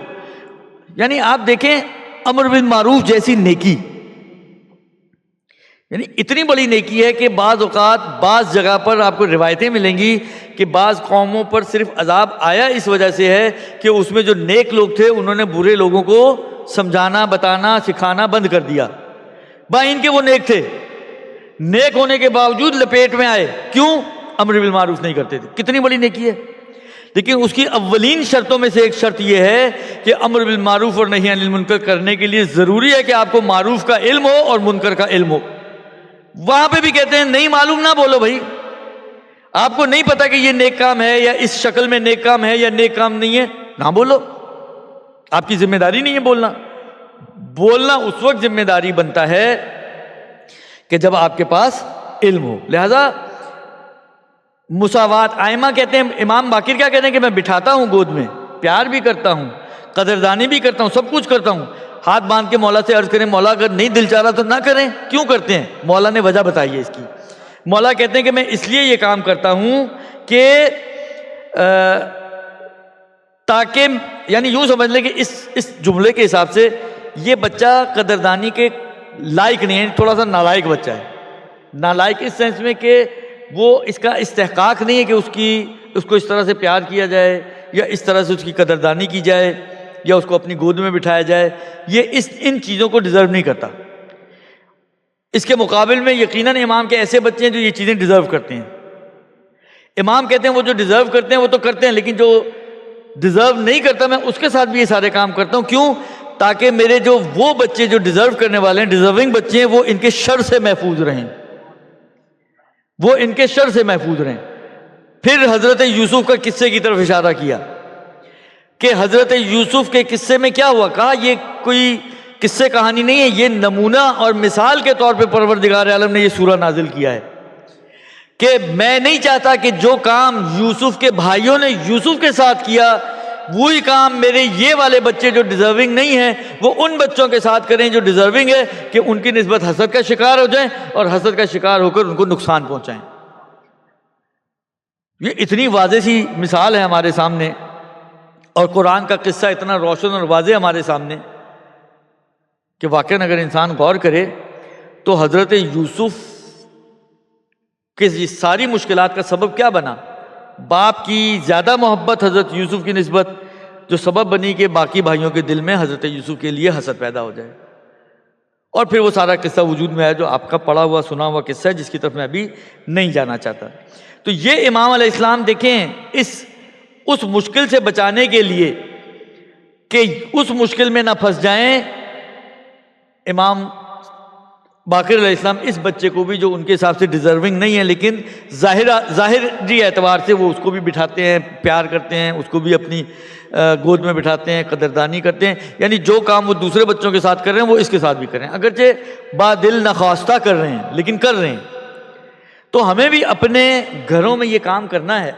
[SPEAKER 1] یعنی آپ دیکھیں امر بالمعروف جیسی نیکی، یعنی اتنی بڑی نیکی ہے کہ بعض اوقات بعض جگہ پر آپ کو روایتیں ملیں گی کہ بعض قوموں پر صرف عذاب آیا اس وجہ سے ہے کہ اس میں جو نیک لوگ تھے انہوں نے برے لوگوں کو سمجھانا، بتانا، سکھانا بند کر دیا۔ ان کے وہ نیک تھے، نیک ہونے کے باوجود لپیٹ میں آئے، کیوں؟ امر بالمعروف نہیں کرتے تھے۔ کتنی بڑی نیکی ہے، لیکن اس کی اولین شرطوں میں سے ایک شرط یہ ہے کہ امر بالمعروف اور نہی عن المنکر کرنے کے لیے ضروری ہے کہ آپ کو معروف کا علم ہو اور منکر کا علم ہو۔ وہاں پہ بھی کہتے ہیں نہیں معلوم نہ بولو بھائی، آپ کو نہیں پتا کہ یہ نیک کام ہے یا اس شکل میں نیک کام ہے یا نیک کام نہیں ہے، نہ بولو، آپ کی ذمہ داری نہیں ہے بولنا۔ بولنا اس وقت ذمہ داری بنتا ہے کہ جب آپ کے پاس علم ہو۔ لہذا مساوات، ائمہ کہتے ہیں، امام باقر کیا کہتے ہیں کہ میں بٹھاتا ہوں گود میں، پیار بھی کرتا ہوں، قدردانی بھی کرتا ہوں، سب کچھ کرتا ہوں۔ ہاتھ باندھ کے مولا سے عرض کریں مولا اگر نہیں دل چاہ رہا تو نہ کریں، کیوں کرتے ہیں؟ مولا نے وجہ بتائی ہے اس کی۔ مولا کہتے ہیں کہ میں اس لیے یہ کام کرتا ہوں کہ تاکہ، یعنی یوں سمجھ لیں کہ اس جملے کے حساب سے یہ بچہ قدردانی کے لائق نہیں ہے، تھوڑا سا نالائق بچہ ہے۔ نالائق اس سینس میں کہ وہ اس کا استحقاق نہیں ہے کہ اس کو اس طرح سے پیار کیا جائے یا اس طرح سے اس کی قدردانی کی جائے یا اس کو اپنی گود میں بٹھایا جائے، یہ ان چیزوں کو ڈیزرو نہیں کرتا۔ اس کے مقابل میں یقیناً امام کے ایسے بچے ہیں جو یہ چیزیں ڈیزرو کرتے ہیں۔ امام کہتے ہیں وہ جو ڈیزرو کرتے ہیں وہ تو کرتے ہیں، لیکن جو ڈیزرو نہیں کرتا میں اس کے ساتھ بھی یہ سارے کام کرتا ہوں، کیوں؟ تاکہ میرے جو وہ بچے جو ڈیزرو کرنے والے ہیں، ڈیزرونگ بچے ہیں، وہ ان کے شر سے محفوظ رہیں، وہ ان کے شر سے محفوظ رہیں۔ پھر حضرت یوسف کا قصے کی طرف اشارہ کیا کہ حضرت یوسف کے قصے میں کیا ہوا، کہا یہ کوئی قصے کہانی نہیں ہے، یہ نمونہ اور مثال کے طور پہ پروردگار عالم نے یہ سورہ نازل کیا ہے کہ میں نہیں چاہتا کہ جو کام یوسف کے بھائیوں نے یوسف کے ساتھ کیا وہی کام میرے یہ والے بچے جو ڈیزرونگ نہیں ہیں وہ ان بچوں کے ساتھ کریں جو ڈیزرونگ ہے، کہ ان کی نسبت حسد کا شکار ہو جائیں اور حسد کا شکار ہو کر ان کو نقصان پہنچائیں۔ یہ اتنی واضح سی مثال ہے ہمارے سامنے، اور قرآن کا قصہ اتنا روشن اور واضح ہمارے سامنے کہ واقعاً اگر انسان غور کرے تو حضرت یوسف کے ساری مشکلات کا سبب کیا بنا؟ باپ کی زیادہ محبت حضرت یوسف کی نسبت، جو سبب بنی کہ باقی بھائیوں کے دل میں حضرت یوسف کے لیے حسد پیدا ہو جائے، اور پھر وہ سارا قصہ وجود میں آیا جو آپ کا پڑھا ہوا سنا ہوا قصہ ہے، جس کی طرف میں ابھی نہیں جانا چاہتا۔ تو یہ امام علیہ السلام دیکھیں اس مشکل سے بچانے کے لیے کہ اس مشکل میں نہ پھنس جائیں، امام باقر علیہ السلام اس بچے کو بھی جو ان کے حساب سے ڈیزرونگ نہیں ہے لیکن ظاہری اعتبار سے وہ اس کو بھی بٹھاتے ہیں، پیار کرتے ہیں، اس کو بھی اپنی گود میں بٹھاتے ہیں، قدردانی کرتے ہیں، یعنی جو کام وہ دوسرے بچوں کے ساتھ کر رہے ہیں وہ اس کے ساتھ بھی کر رہے ہیں، اگرچہ بادل نخواستہ کر رہے ہیں لیکن کر رہے ہیں۔ تو ہمیں بھی اپنے گھروں میں یہ کام کرنا ہے۔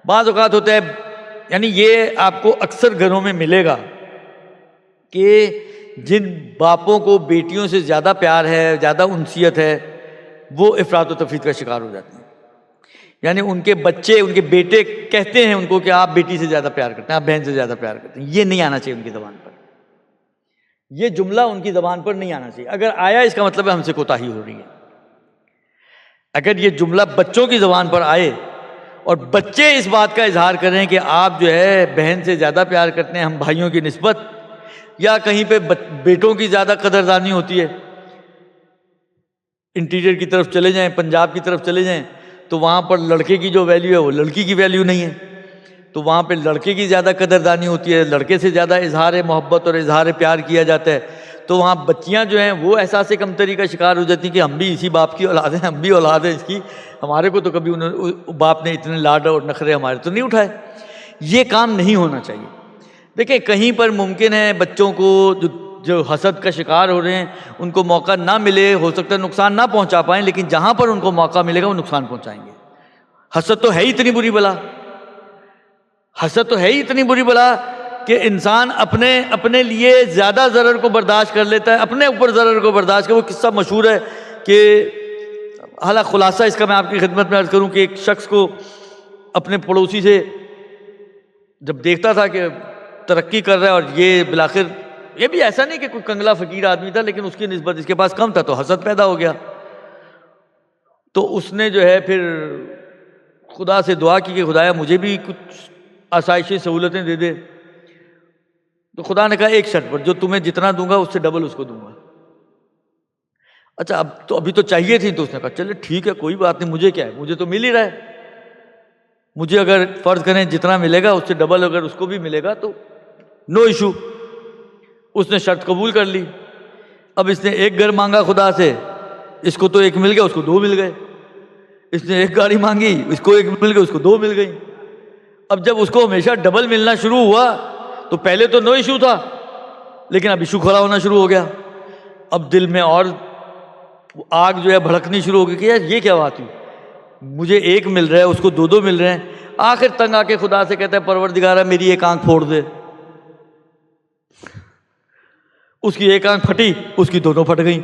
[SPEAKER 1] بعض اوقات ہوتا ہے، یعنی یہ آپ کو اکثر گھروں میں ملے گا کہ جن باپوں کو بیٹیوں سے زیادہ پیار ہے، زیادہ انسیت ہے، وہ افراط و تفریط کا شکار ہو جاتے ہیں۔ یعنی ان کے بچے، ان کے بیٹے کہتے ہیں ان کو کہ آپ بیٹی سے زیادہ پیار کرتے ہیں، آپ بہن سے زیادہ پیار کرتے ہیں۔ یہ نہیں آنا چاہیے ان کی زبان پر، یہ جملہ ان کی زبان پر نہیں آنا چاہیے۔ اگر آیا اس کا مطلب ہے ہم سے کوتاہی ہو رہی ہے۔ اگر یہ جملہ بچوں کی زبان پر آئے اور بچے اس بات کا اظہار کریں کہ آپ جو ہے بہن سے زیادہ پیار کرتے ہیں ہم بھائیوں کی نسبت، یا کہیں پہ بیٹوں کی زیادہ قدردانی ہوتی ہے، انٹیریئر کی طرف چلے جائیں، پنجاب کی طرف چلے جائیں تو وہاں پر لڑکے کی جو ویلیو ہے وہ لڑکی کی ویلیو نہیں ہے، تو وہاں پہ لڑکے کی زیادہ قدردانی ہوتی ہے، لڑکے سے زیادہ اظہار محبت اور اظہار پیار کیا جاتا ہے، تو وہاں بچیاں جو ہیں وہ احساس کمتری کا شکار ہو جاتی ہیں کہ ہم بھی اسی باپ کی اولاد ہیں، ہم بھی اولاد ہیں اس کی، ہمارے کو تو کبھی باپ نے اتنے لاڈ اور نخرے ہمارے تو نہیں اٹھائے۔ یہ کام نہیں ہونا چاہیے۔ دیکھیں کہیں پر ممکن ہے بچوں کو جو جو حسد کا شکار ہو رہے ہیں ان کو موقع نہ ملے، ہو سکتا ہے نقصان نہ پہنچا پائیں، لیکن جہاں پر ان کو موقع ملے گا وہ نقصان پہنچائیں گے۔ حسد تو ہے ہی اتنی بری بلا، حسد تو ہے ہی اتنی بری بلا کہ انسان اپنے لیے زیادہ ضرر کو برداشت کر لیتا ہے، اپنے اوپر ضرر کو برداشت کر۔ وہ قصہ مشہور ہے کہ حالانکہ خلاصہ اس کا میں آپ کی خدمت میں عرض کروں کہ ایک شخص کو اپنے پڑوسی سے جب دیکھتا تھا کہ ترقی کر رہا ہے، اور یہ بالآخر یہ بھی ایسا نہیں کہ کوئی کنگلا فقیر آدمی تھا، لیکن اس کی نسبت اس کے پاس کم تھا، تو حسد پیدا ہو گیا۔ تو اس نے جو ہے پھر خدا سے دعا کی کہ خدایا مجھے بھی کچھ آسائشیں سہولتیں دے دے۔ تو خدا نے کہا ایک شرط پر، جو تمہیں جتنا دوں گا اس سے ڈبل اس کو دوں گا۔ اچھا ابھی تو چاہیے تھی، تو اس نے کہا چلے ٹھیک ہے کوئی بات نہیں، مجھے کیا ہے، مجھے تو مل ہی رہا ہے، مجھے اگر فرض کریں جتنا ملے گا اس سے ڈبل اگر اس کو بھی ملے گا تو نو ایشو۔ اس نے شرط قبول کر لی۔ اب اس نے ایک گھر مانگا خدا سے، اس کو تو ایک مل گیا، اس کو دو مل گئے۔ اس نے ایک گاڑی مانگی، اس کو ایک مل گئی، اس کو دو مل گئی۔ اب جب اس کو ہمیشہ ڈبل ملنا شروع ہوا تو پہلے تو نو ایشو تھا، لیکن اب ایشو کھڑا ہونا شروع ہو گیا۔ اب دل میں اور آگ جو ہے بھڑکنی شروع ہو گئی کہ یار یہ کیا بات ہوئی، مجھے ایک مل رہا ہے اس کو دو دو مل رہے ہیں۔ آخر تنگ آ کے خدا سے کہتا ہے پروردگارہ میری ایک آنکھ پھوڑ دے۔ اس کی ایک آنکھ پھٹی، اس کی دونوں پھٹ گئیں۔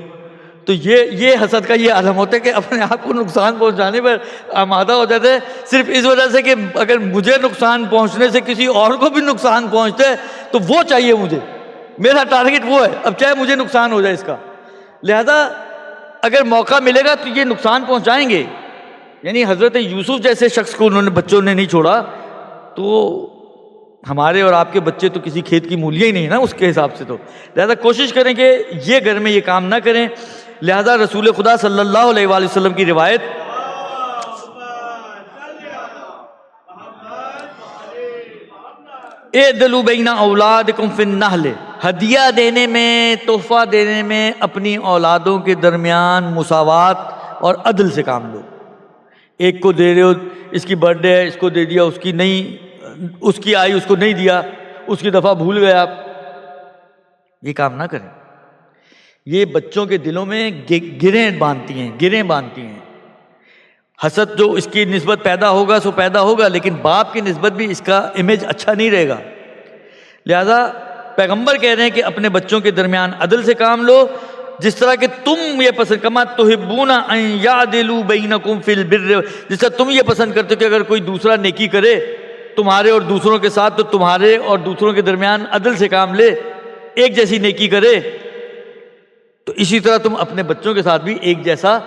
[SPEAKER 1] تو یہ حسد کا یہ عالم ہوتا ہے کہ اپنے آپ کو نقصان پہنچانے پر آمادہ ہو جاتے ہیں، صرف اس وجہ سے کہ اگر مجھے نقصان پہنچنے سے کسی اور کو بھی نقصان پہنچتا ہے تو وہ چاہیے مجھے، میرا ٹارگٹ وہ ہے، اب چاہے مجھے نقصان ہو جائے اس کا۔ لہذا اگر موقع ملے گا تو یہ نقصان پہنچائیں گے۔ یعنی حضرت یوسف جیسے شخص کو بچوں نے نہیں چھوڑا، تو ہمارے اور آپ کے بچے تو کسی کھیت کی مولیاں ہی نہیں ہیں نا اس کے حساب سے۔ تو لہذا کوشش کریں کہ یہ گھر میں یہ کام نہ کریں۔ لہذا رسول خدا صلی اللہ علیہ وآلہ وسلم کی روایت اعدلوا بین اولادکم فی النحل، ہدیہ دینے میں، تحفہ دینے میں اپنی اولادوں کے درمیان مساوات اور عدل سے کام لو۔ ایک کو دے رہے ہو، اس کی برتھ ڈے ہے اس کو دے دیا، اس کی نہیں، اس کی آئی اس کو نہیں دیا، اس کی دفعہ بھول گئے آپ، یہ کام نہ کریں۔ یہ بچوں کے دلوں میں گریں باندھتی ہیں۔ حسد جو اس کی نسبت پیدا ہوگا سو پیدا ہوگا، لیکن باپ کی نسبت بھی اس کا امیج اچھا نہیں رہے گا۔ لہذا پیغمبر کہہ رہے ہیں کہ اپنے بچوں کے درمیان عدل سے کام لو، جس طرح کہ تم یہ پسند کما تحبون ان یعدلوا بینکم فی البر، جس طرح تم یہ پسند کرتے ہو کہ اگر کوئی دوسرا نیکی کرے تمہارے اور دوسروں کے ساتھ تو تمہارے اور دوسروں کے درمیان عدل سے کام لے، ایک جیسی نیکی کرے، تو اسی طرح تم اپنے بچوں کے ساتھ بھی ایک جیسا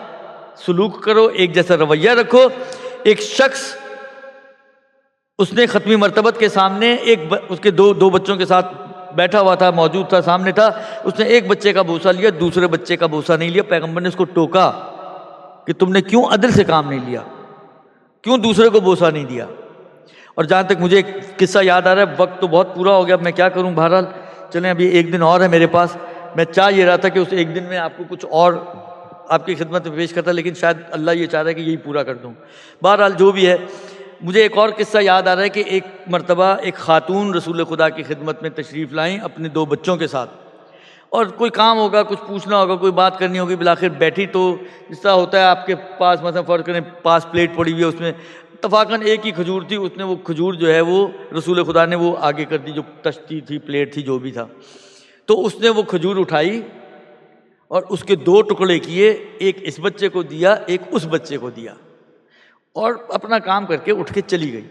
[SPEAKER 1] سلوک کرو، ایک جیسا رویہ رکھو۔ ایک شخص اس نے ختمی مرتبت کے سامنے اس کے دو بچوں کے ساتھ بیٹھا ہوا تھا، موجود تھا، سامنے تھا، اس نے ایک بچے کا بوسہ لیا، دوسرے بچے کا بوسہ نہیں لیا۔ پیغمبر نے اس کو ٹوکا کہ تم نے کیوں عدل سے کام نہیں لیا، کیوں دوسرے کو بوسہ نہیں دیا۔ اور جہاں تک مجھے ایک قصہ یاد آ رہا ہے، وقت تو بہت پورا ہو گیا، میں کیا کروں، بہرحال چلیں ابھی ایک دن اور ہے میرے پاس، میں چاہ یہ رہا تھا کہ اس ایک دن میں آپ کو کچھ اور آپ کی خدمت میں پیش کرتا، لیکن شاید اللہ یہ چاہ رہا ہے کہ یہی پورا کر دوں۔ بہرحال جو بھی ہے، مجھے ایک اور قصہ یاد آ رہا ہے کہ ایک مرتبہ ایک خاتون رسول خدا کی خدمت میں تشریف لائیں اپنے 2 بچوں کے ساتھ، اور کوئی کام ہوگا، کچھ پوچھنا ہوگا، کوئی بات کرنی ہوگی، بالآخر بیٹھی تو جس طرح ہوتا ہے آپ کے پاس مثلا فرض کریں پاس پلیٹ پڑی ہوئی ہے، اس میں اتفاقاً ایک ہی کھجور تھی، اس نے وہ کھجور جو ہے وہ رسول خدا نے وہ آگے کر دی، جو تشتی تھی، پلیٹ تھی، جو بھی تھا، تو اس نے وہ کھجور اٹھائی اور اس کے 2 ٹکڑے کیے، ایک اس بچے کو دیا، ایک اس بچے کو دیا، اور اپنا کام کر کے اٹھ کے چلی گئی۔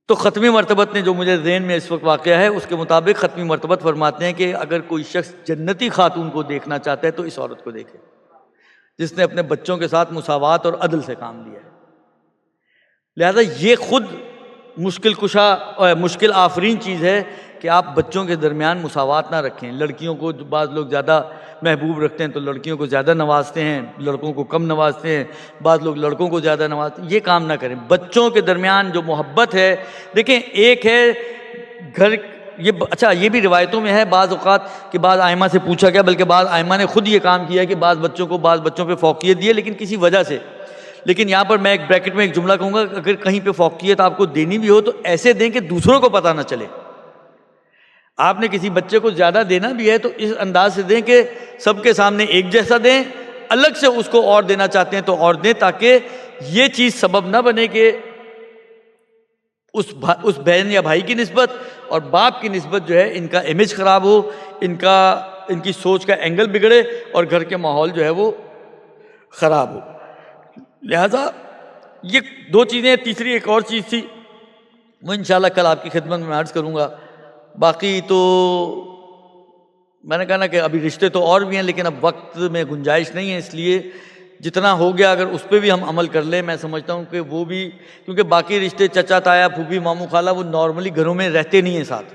[SPEAKER 1] تو ختمی مرتبت نے، جو مجھے ذہن میں اس وقت واقعہ ہے، اس کے مطابق ختمی مرتبت فرماتے ہیں کہ اگر کوئی شخص جنتی خاتون کو دیکھنا چاہتا ہے تو اس عورت کو دیکھے جس نے اپنے بچوں کے ساتھ مساوات اور عدل سے کام لیا ہے۔ لہذا یہ خود مشکل کشا اور مشکل آفرین چیز ہے کہ آپ بچوں کے درمیان مساوات نہ رکھیں۔ لڑکیوں کو بعض لوگ زیادہ محبوب رکھتے ہیں تو لڑکیوں کو زیادہ نوازتے ہیں، لڑکوں کو کم نوازتے ہیں، بعض لوگ لڑکوں کو زیادہ نوازتے ہیں، یہ کام نہ کریں۔ بچوں کے درمیان جو محبت ہے، دیکھیں ایک ہے گھر، یہ بھی روایتوں میں ہے بعض اوقات کہ بعض آئمہ سے پوچھا گیا، بلکہ بعض آئمہ نے خود یہ کام کیا کہ بعض بچوں پہ فوقیت دی ہے، لیکن کسی وجہ سے۔ لیکن یہاں پر میں ایک بریکٹ میں ایک جملہ کہوں گا کہ اگر کہیں پہ فوقیت آپ کو دینی بھی ہو تو ایسے دیں کہ دوسروں کو پتہ نہ چلے۔ آپ نے کسی بچے کو زیادہ دینا بھی ہے تو اس انداز سے دیں کہ سب کے سامنے ایک جیسا دیں، الگ سے اس کو اور دینا چاہتے ہیں تو اور دیں، تاکہ یہ چیز سبب نہ بنے کہ اس بہن یا بھائی کی نسبت اور باپ کی نسبت جو ہے ان کا امیج خراب ہو، ان کی سوچ کا اینگل بگڑے اور گھر کے ماحول جو ہے وہ خراب ہو۔ لہذا یہ دو چیزیں، تیسری ایک اور چیز تھی وہ انشاءاللہ کل آپ کی خدمت میں عرض کروں گا۔ باقی تو میں نے کہا نا کہ ابھی رشتے تو اور بھی ہیں لیکن اب وقت میں گنجائش نہیں ہے، اس لیے جتنا ہو گیا اگر اس پہ بھی ہم عمل کر لیں، میں سمجھتا ہوں کہ وہ بھی، کیونکہ باقی رشتے چچا تایا پھوپھی ماموں خالہ وہ نارملی گھروں میں رہتے نہیں ہیں ساتھ،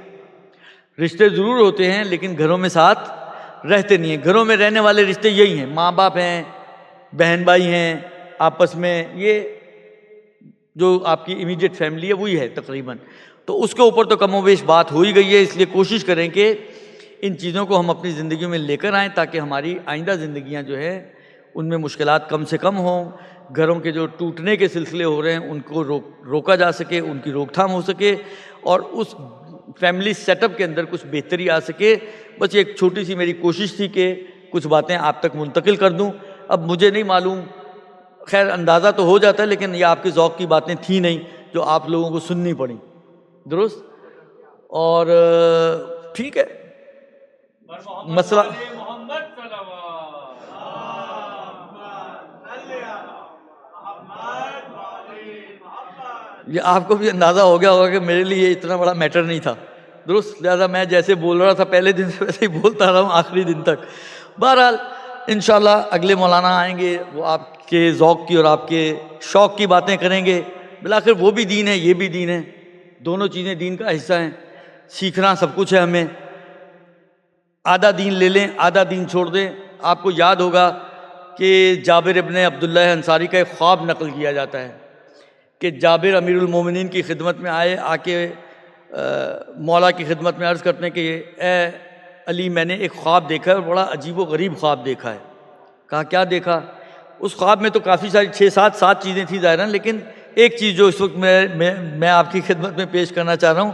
[SPEAKER 1] رشتے ضرور ہوتے ہیں لیکن گھروں میں ساتھ رہتے نہیں ہیں۔ گھروں میں رہنے والے رشتے یہی ہیں، ماں باپ ہیں، بہن بھائی ہیں آپس میں، یہ جو آپ کی امیڈیٹ فیملی ہے وہی ہے تقریباً۔ تو اس کے اوپر تو کم و بیش بات ہو ہی گئی ہے، اس لیے کوشش کریں کہ ان چیزوں کو ہم اپنی زندگیوں میں لے کر آئیں تاکہ ہماری آئندہ زندگیاں جو ہیں ان میں مشکلات کم سے کم ہوں، گھروں کے جو ٹوٹنے کے سلسلے ہو رہے ہیں ان کو روکا جا سکے، ان کی روک تھام ہو سکے اور اس فیملی سیٹ اپ کے اندر کچھ بہتری آ سکے۔ بس ایک چھوٹی سی میری کوشش تھی کہ کچھ باتیں آپ تک منتقل کر دوں۔ اب مجھے نہیں معلوم، خیر اندازہ تو ہو جاتا ہے لیکن یہ آپ کے ذوق کی باتیں تھیں نہیں جو آپ لوگوں کو سننی پڑیں، درست؟ اور ٹھیک ہے، مسئلہ یہ آپ کو بھی اندازہ ہو گیا ہوگا کہ میرے لیے یہ اتنا بڑا میٹر نہیں تھا، درست؟ لہٰذا میں جیسے بول رہا تھا پہلے دن سے ویسے ہی بولتا رہا ہوں آخری دن تک۔ بہرحال انشاءاللہ اگلے مولانا آئیں گے، وہ آپ کے ذوق کی اور آپ کے شوق کی باتیں کریں گے۔ بالآخر وہ بھی دین ہے، یہ بھی دین ہے، دونوں چیزیں دین کا حصہ ہیں، سیکھنا سب کچھ ہے ہمیں۔ آدھا دین لے لیں، آدھا دین چھوڑ دیں۔ آپ کو یاد ہوگا کہ جابر ابن عبداللہ انصاری کا ایک خواب نقل کیا جاتا ہے کہ جابر امیر المومنین کی خدمت میں آئے، آ کے مولا کی خدمت میں عرض کرتے ہیں کہ اے علی میں نے ایک خواب دیکھا ہے اور بڑا عجیب و غریب خواب دیکھا ہے۔ کہا کیا دیکھا؟ اس خواب میں تو کافی ساری 6-7 چیزیں تھیں ظاہراً، لیکن ایک چیز جو اس وقت میں آپ کی خدمت میں پیش کرنا چاہ رہا ہوں،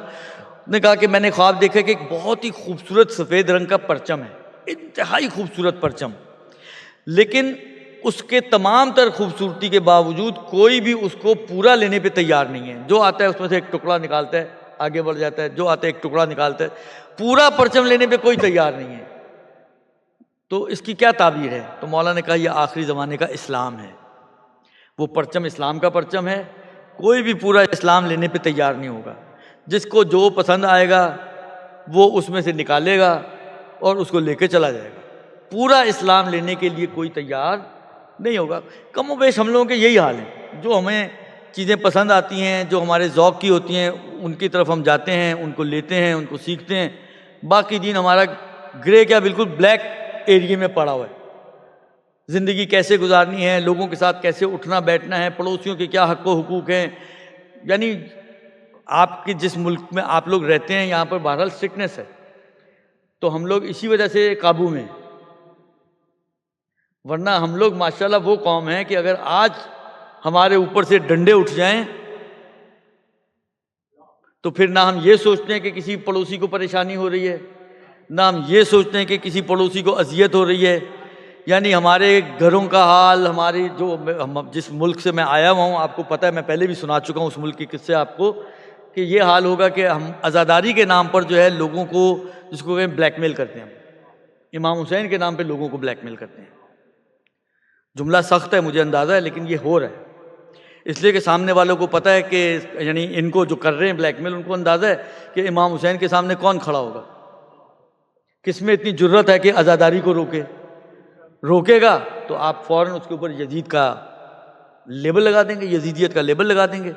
[SPEAKER 1] نے کہا کہ میں نے خواب دیکھا کہ ایک بہت ہی خوبصورت سفید رنگ کا پرچم ہے، انتہائی خوبصورت پرچم، لیکن اس کے تمام تر خوبصورتی کے باوجود کوئی بھی اس کو پورا لینے پہ تیار نہیں ہے۔ جو آتا ہے اس میں سے ایک ٹکڑا نکالتا ہے، آگے بڑھ جاتا ہے، جو آتا ہے ایک ٹکڑا نکالتا ہے، پورا پرچم لینے پہ کوئی تیار نہیں ہے۔ تو اس کی کیا تعبیر ہے؟ تو مولا نے کہا یہ آخری زمانے کا اسلام ہے، وہ پرچم اسلام کا پرچم ہے، کوئی بھی پورا اسلام لینے پہ تیار نہیں ہوگا، جس کو جو پسند آئے گا وہ اس میں سے نکالے گا اور اس کو لے کے چلا جائے گا، پورا اسلام لینے کے لیے کوئی تیار نہیں ہوگا۔ کم و بیش ہم لوگوں کے یہی حال ہے، جو ہمیں چیزیں پسند آتی ہیں، جو ہمارے ذوق کی ہوتی ہیں ان کی طرف ہم جاتے ہیں، ان کو لیتے ہیں، ان کو سیکھتے ہیں، باقی دین ہمارا گرے کیا بالکل بلیک ایریے میں پڑا ہوا ہے۔ زندگی کیسے گزارنی ہے، لوگوں کے ساتھ کیسے اٹھنا بیٹھنا ہے، پڑوسیوں کے کیا حق و حقوق ہیں، یعنی آپ کے جس ملک میں آپ لوگ رہتے ہیں یہاں پر بہرحال سٹرکٹنس ہے، تو ہم لوگ اسی وجہ سے قابو میں، ورنہ ہم لوگ ماشاءاللہ وہ قوم ہے کہ اگر آج ہمارے اوپر سے ڈنڈے اٹھ جائیں تو پھر نہ ہم یہ سوچتے ہیں کہ کسی پڑوسی کو پریشانی ہو رہی ہے، نہ ہم یہ سوچتے ہیں کہ کسی پڑوسی کو اذیت ہو رہی ہے۔ یعنی ہمارے گھروں کا حال، ہماری جس ملک سے میں آیا ہوا ہوں، آپ کو پتہ ہے میں پہلے بھی سنا چکا ہوں اس ملک کے قصے آپ کو، کہ یہ حال ہوگا کہ ہم عزاداری کے نام پر جو ہے لوگوں کو، جس کو کہ بلیک میل کرتے ہیں، امام حسین کے نام پہ لوگوں کو بلیک میل کرتے ہیں۔ جملہ سخت ہے مجھے اندازہ ہے لیکن یہ ہو رہا ہے، اس لیے کہ سامنے والوں کو پتہ ہے کہ یعنی ان کو جو کر رہے ہیں بلیک میل، ان کو اندازہ ہے کہ امام حسین کے سامنے کون کھڑا ہوگا، کس میں اتنی جرت ہے کہ عزاداری کو روکے گا، تو آپ فوراً اس کے اوپر یزید کا لیبل لگا دیں گے، یزیدیت کا لیبل لگا دیں گے۔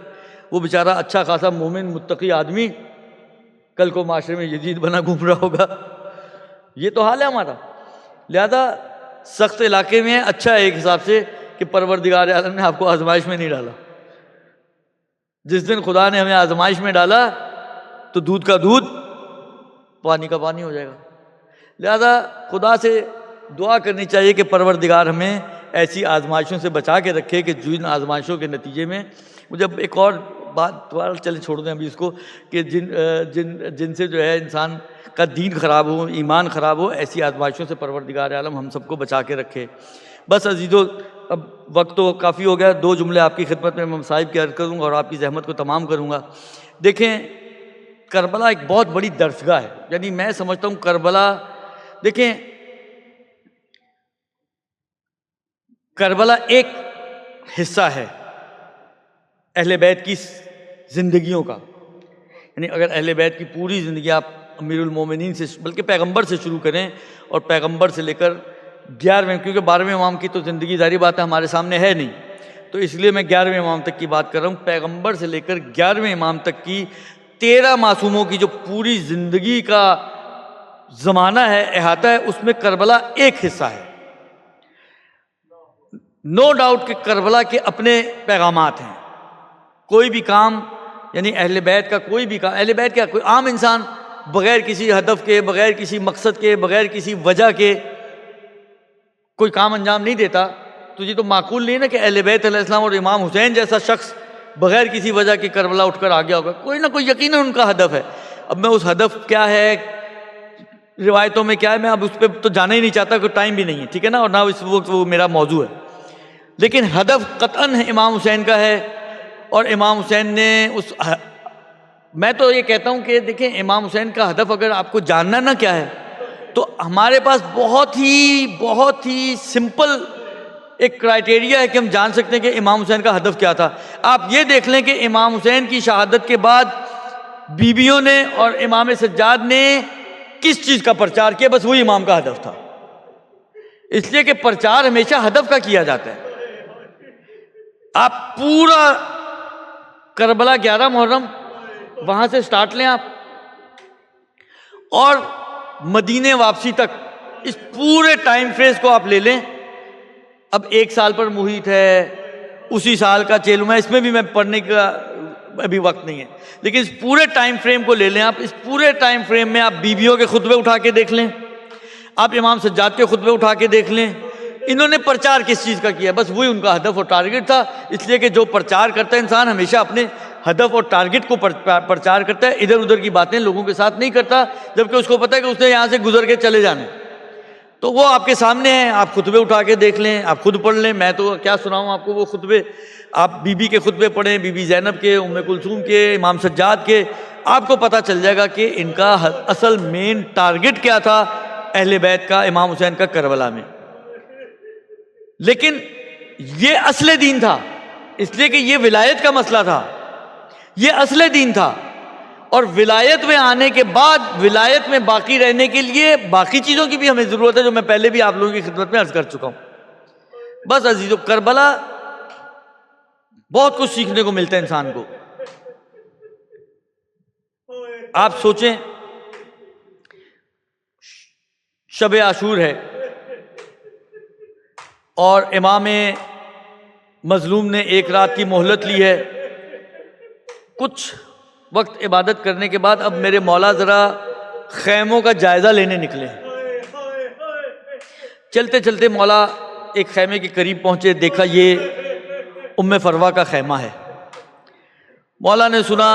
[SPEAKER 1] وہ بیچارہ اچھا خاصا مومن متقی آدمی کل کو معاشرے میں یزید بنا گھوم رہا ہوگا۔ یہ تو حال ہے ہمارا۔ لہذا سخت علاقے میں اچھا ہے ایک حساب سے کہ پروردگار عالم نے آپ کو آزمائش میں نہیں ڈالا۔ جس دن خدا نے ہمیں آزمائش میں ڈالا تو دودھ کا دودھ، پانی کا پانی ہو جائے گا۔ لہذا خدا سے دعا کرنی چاہیے کہ پروردگار ہمیں ایسی آزمائشوں سے بچا کے رکھے کہ جن آزمائشوں کے نتیجے میں، جب ایک اور بات دوبارہ چلے چھوڑ دیں ابھی اس کو کہ جن سے جو ہے انسان کا دین خراب ہو، ایمان خراب ہو، ایسی آزمائشوں سے پروردگار عالم ہم سب کو بچا کے رکھے۔ بس عزیزو، اب وقت تو کافی ہو گیا، 2 جملے آپ کی خدمت میں مصائب کی عرض کروں گا اور آپ کی زحمت کو تمام کروں گا۔ دیکھیں، کربلا ایک بہت بڑی درسگاہ ہے، یعنی میں سمجھتا ہوں کربلا، دیکھیں کربلا ایک حصہ ہے اہل بیت کی زندگیوں کا، یعنی اگر اہل بیت کی پوری زندگی آپ امیر المومنین سے بلکہ پیغمبر سے شروع کریں اور پیغمبر سے لے کر 11ویں، کیونکہ 12ویں امام کی تو زندگی ظاہری بات ہے ہمارے سامنے ہے نہیں، تو اس لیے میں 11ویں امام تک کی بات کر رہا ہوں۔ پیغمبر سے لے کر 11ویں امام تک کی 13 معصوموں کی جو پوری زندگی کا زمانہ ہے، احاطہ ہے، اس میں کربلا ایک حصہ ہے۔ نو ڈاؤٹ کہ کربلا کے اپنے پیغامات ہیں۔ کوئی بھی کام، یعنی اہل بیت کا کوئی بھی کام، اہل بیت کیا، کوئی عام انسان بغیر کسی ہدف کے، بغیر کسی مقصد کے، بغیر کسی وجہ کے کوئی کام انجام نہیں دیتا، تو یہ تو معقول نہیں نا کہ اہل بیت علیہ السلام اور امام حسین جیسا شخص بغیر کسی وجہ کے کربلا اٹھ کر آ گیا ہوگا، کوئی نہ کوئی یقیناً ان کا ہدف ہے۔ اب میں اس ہدف کیا ہے، روایتوں میں کیا ہے، میں اب اس پہ تو جانا ہی نہیں چاہتا، کوئی ٹائم بھی نہیں ہے، ٹھیک ہے نا، اور نہ اس وقت وہ میرا موضوع ہے، لیکن ہدف قطعاً امام حسین کا ہے۔ اور امام حسین نے میں تو یہ کہتا ہوں کہ دیکھیں، امام حسین کا ہدف اگر آپ کو جاننا نہ کیا ہے، تو ہمارے پاس بہت ہی سمپل ایک کرائٹیریا ہے کہ ہم جان سکتے ہیں کہ امام حسین کا ہدف کیا تھا۔ آپ یہ دیکھ لیں کہ امام حسین کی شہادت کے بعد بیویوں نے اور امام سجاد نے کس چیز کا پرچار کیا، بس وہی امام کا ہدف تھا، اس لیے کہ پرچار ہمیشہ ہدف کا کیا جاتا ہے۔ آپ پورا کربلا 11 محرم وہاں سے سٹارٹ لیں آپ، اور مدینے واپسی تک اس پورے ٹائم فریز کو آپ لے لیں۔ اب 1 سال پر محیط ہے، اسی سال کا چیلوں میں، اس میں بھی میں پڑھنے کا ابھی وقت نہیں ہے، لیکن اس پورے ٹائم فریم کو لے لیں آپ۔ اس پورے ٹائم فریم میں آپ بیویوں کے خطبے اٹھا کے دیکھ لیں، آپ امام سجاد کے خطبے اٹھا کے دیکھ لیں، انہوں نے پرچار کس چیز کا کیا، بس وہی ان کا ہدف اور ٹارگٹ تھا۔ اس لیے کہ جو پرچار کرتا ہے انسان ہمیشہ اپنے ہدف اور ٹارگٹ کو پرچار کرتا ہے، ادھر ادھر کی باتیں لوگوں کے ساتھ نہیں کرتا، جبکہ اس کو پتہ ہے کہ اس نے یہاں سے گزر کے چلے جانے۔ تو وہ آپ کے سامنے ہیں، آپ خطبے اٹھا کے دیکھ لیں، آپ خود پڑھ لیں، میں تو کیا سناؤں آپ کو وہ خطبے۔ آپ بی بی کے خطبے پڑھیں، بی بی زینب کے، ام کلثوم کے، امام سجاد کے، آپ کو پتہ چل جائے گا کہ ان کا اصل مین ٹارگٹ کیا تھا اہل بیت کا، امام حسین کا کربلا میں۔ لیکن یہ اصل دین تھا، اس لیے کہ یہ ولایت کا مسئلہ تھا، یہ اصل دین تھا۔ اور ولایت میں آنے کے بعد ولایت میں باقی رہنے کے لیے باقی چیزوں کی بھی ہمیں ضرورت ہے، جو میں پہلے بھی آپ لوگوں کی خدمت میں عرض کر چکا ہوں۔ بس عزیزو، کربلا بہت کچھ سیکھنے کو ملتا ہے انسان کو۔ آپ سوچیں، شب عاشور ہے اور امام مظلوم نے 1 رات کی مہلت لی ہے، کچھ وقت عبادت کرنے کے بعد اب میرے مولا ذرا خیموں کا جائزہ لینے نکلے۔ چلتے چلتے مولا ایک خیمے کے قریب پہنچے، دیکھا یہ ام فروہ کا خیمہ ہے۔ مولا نے سنا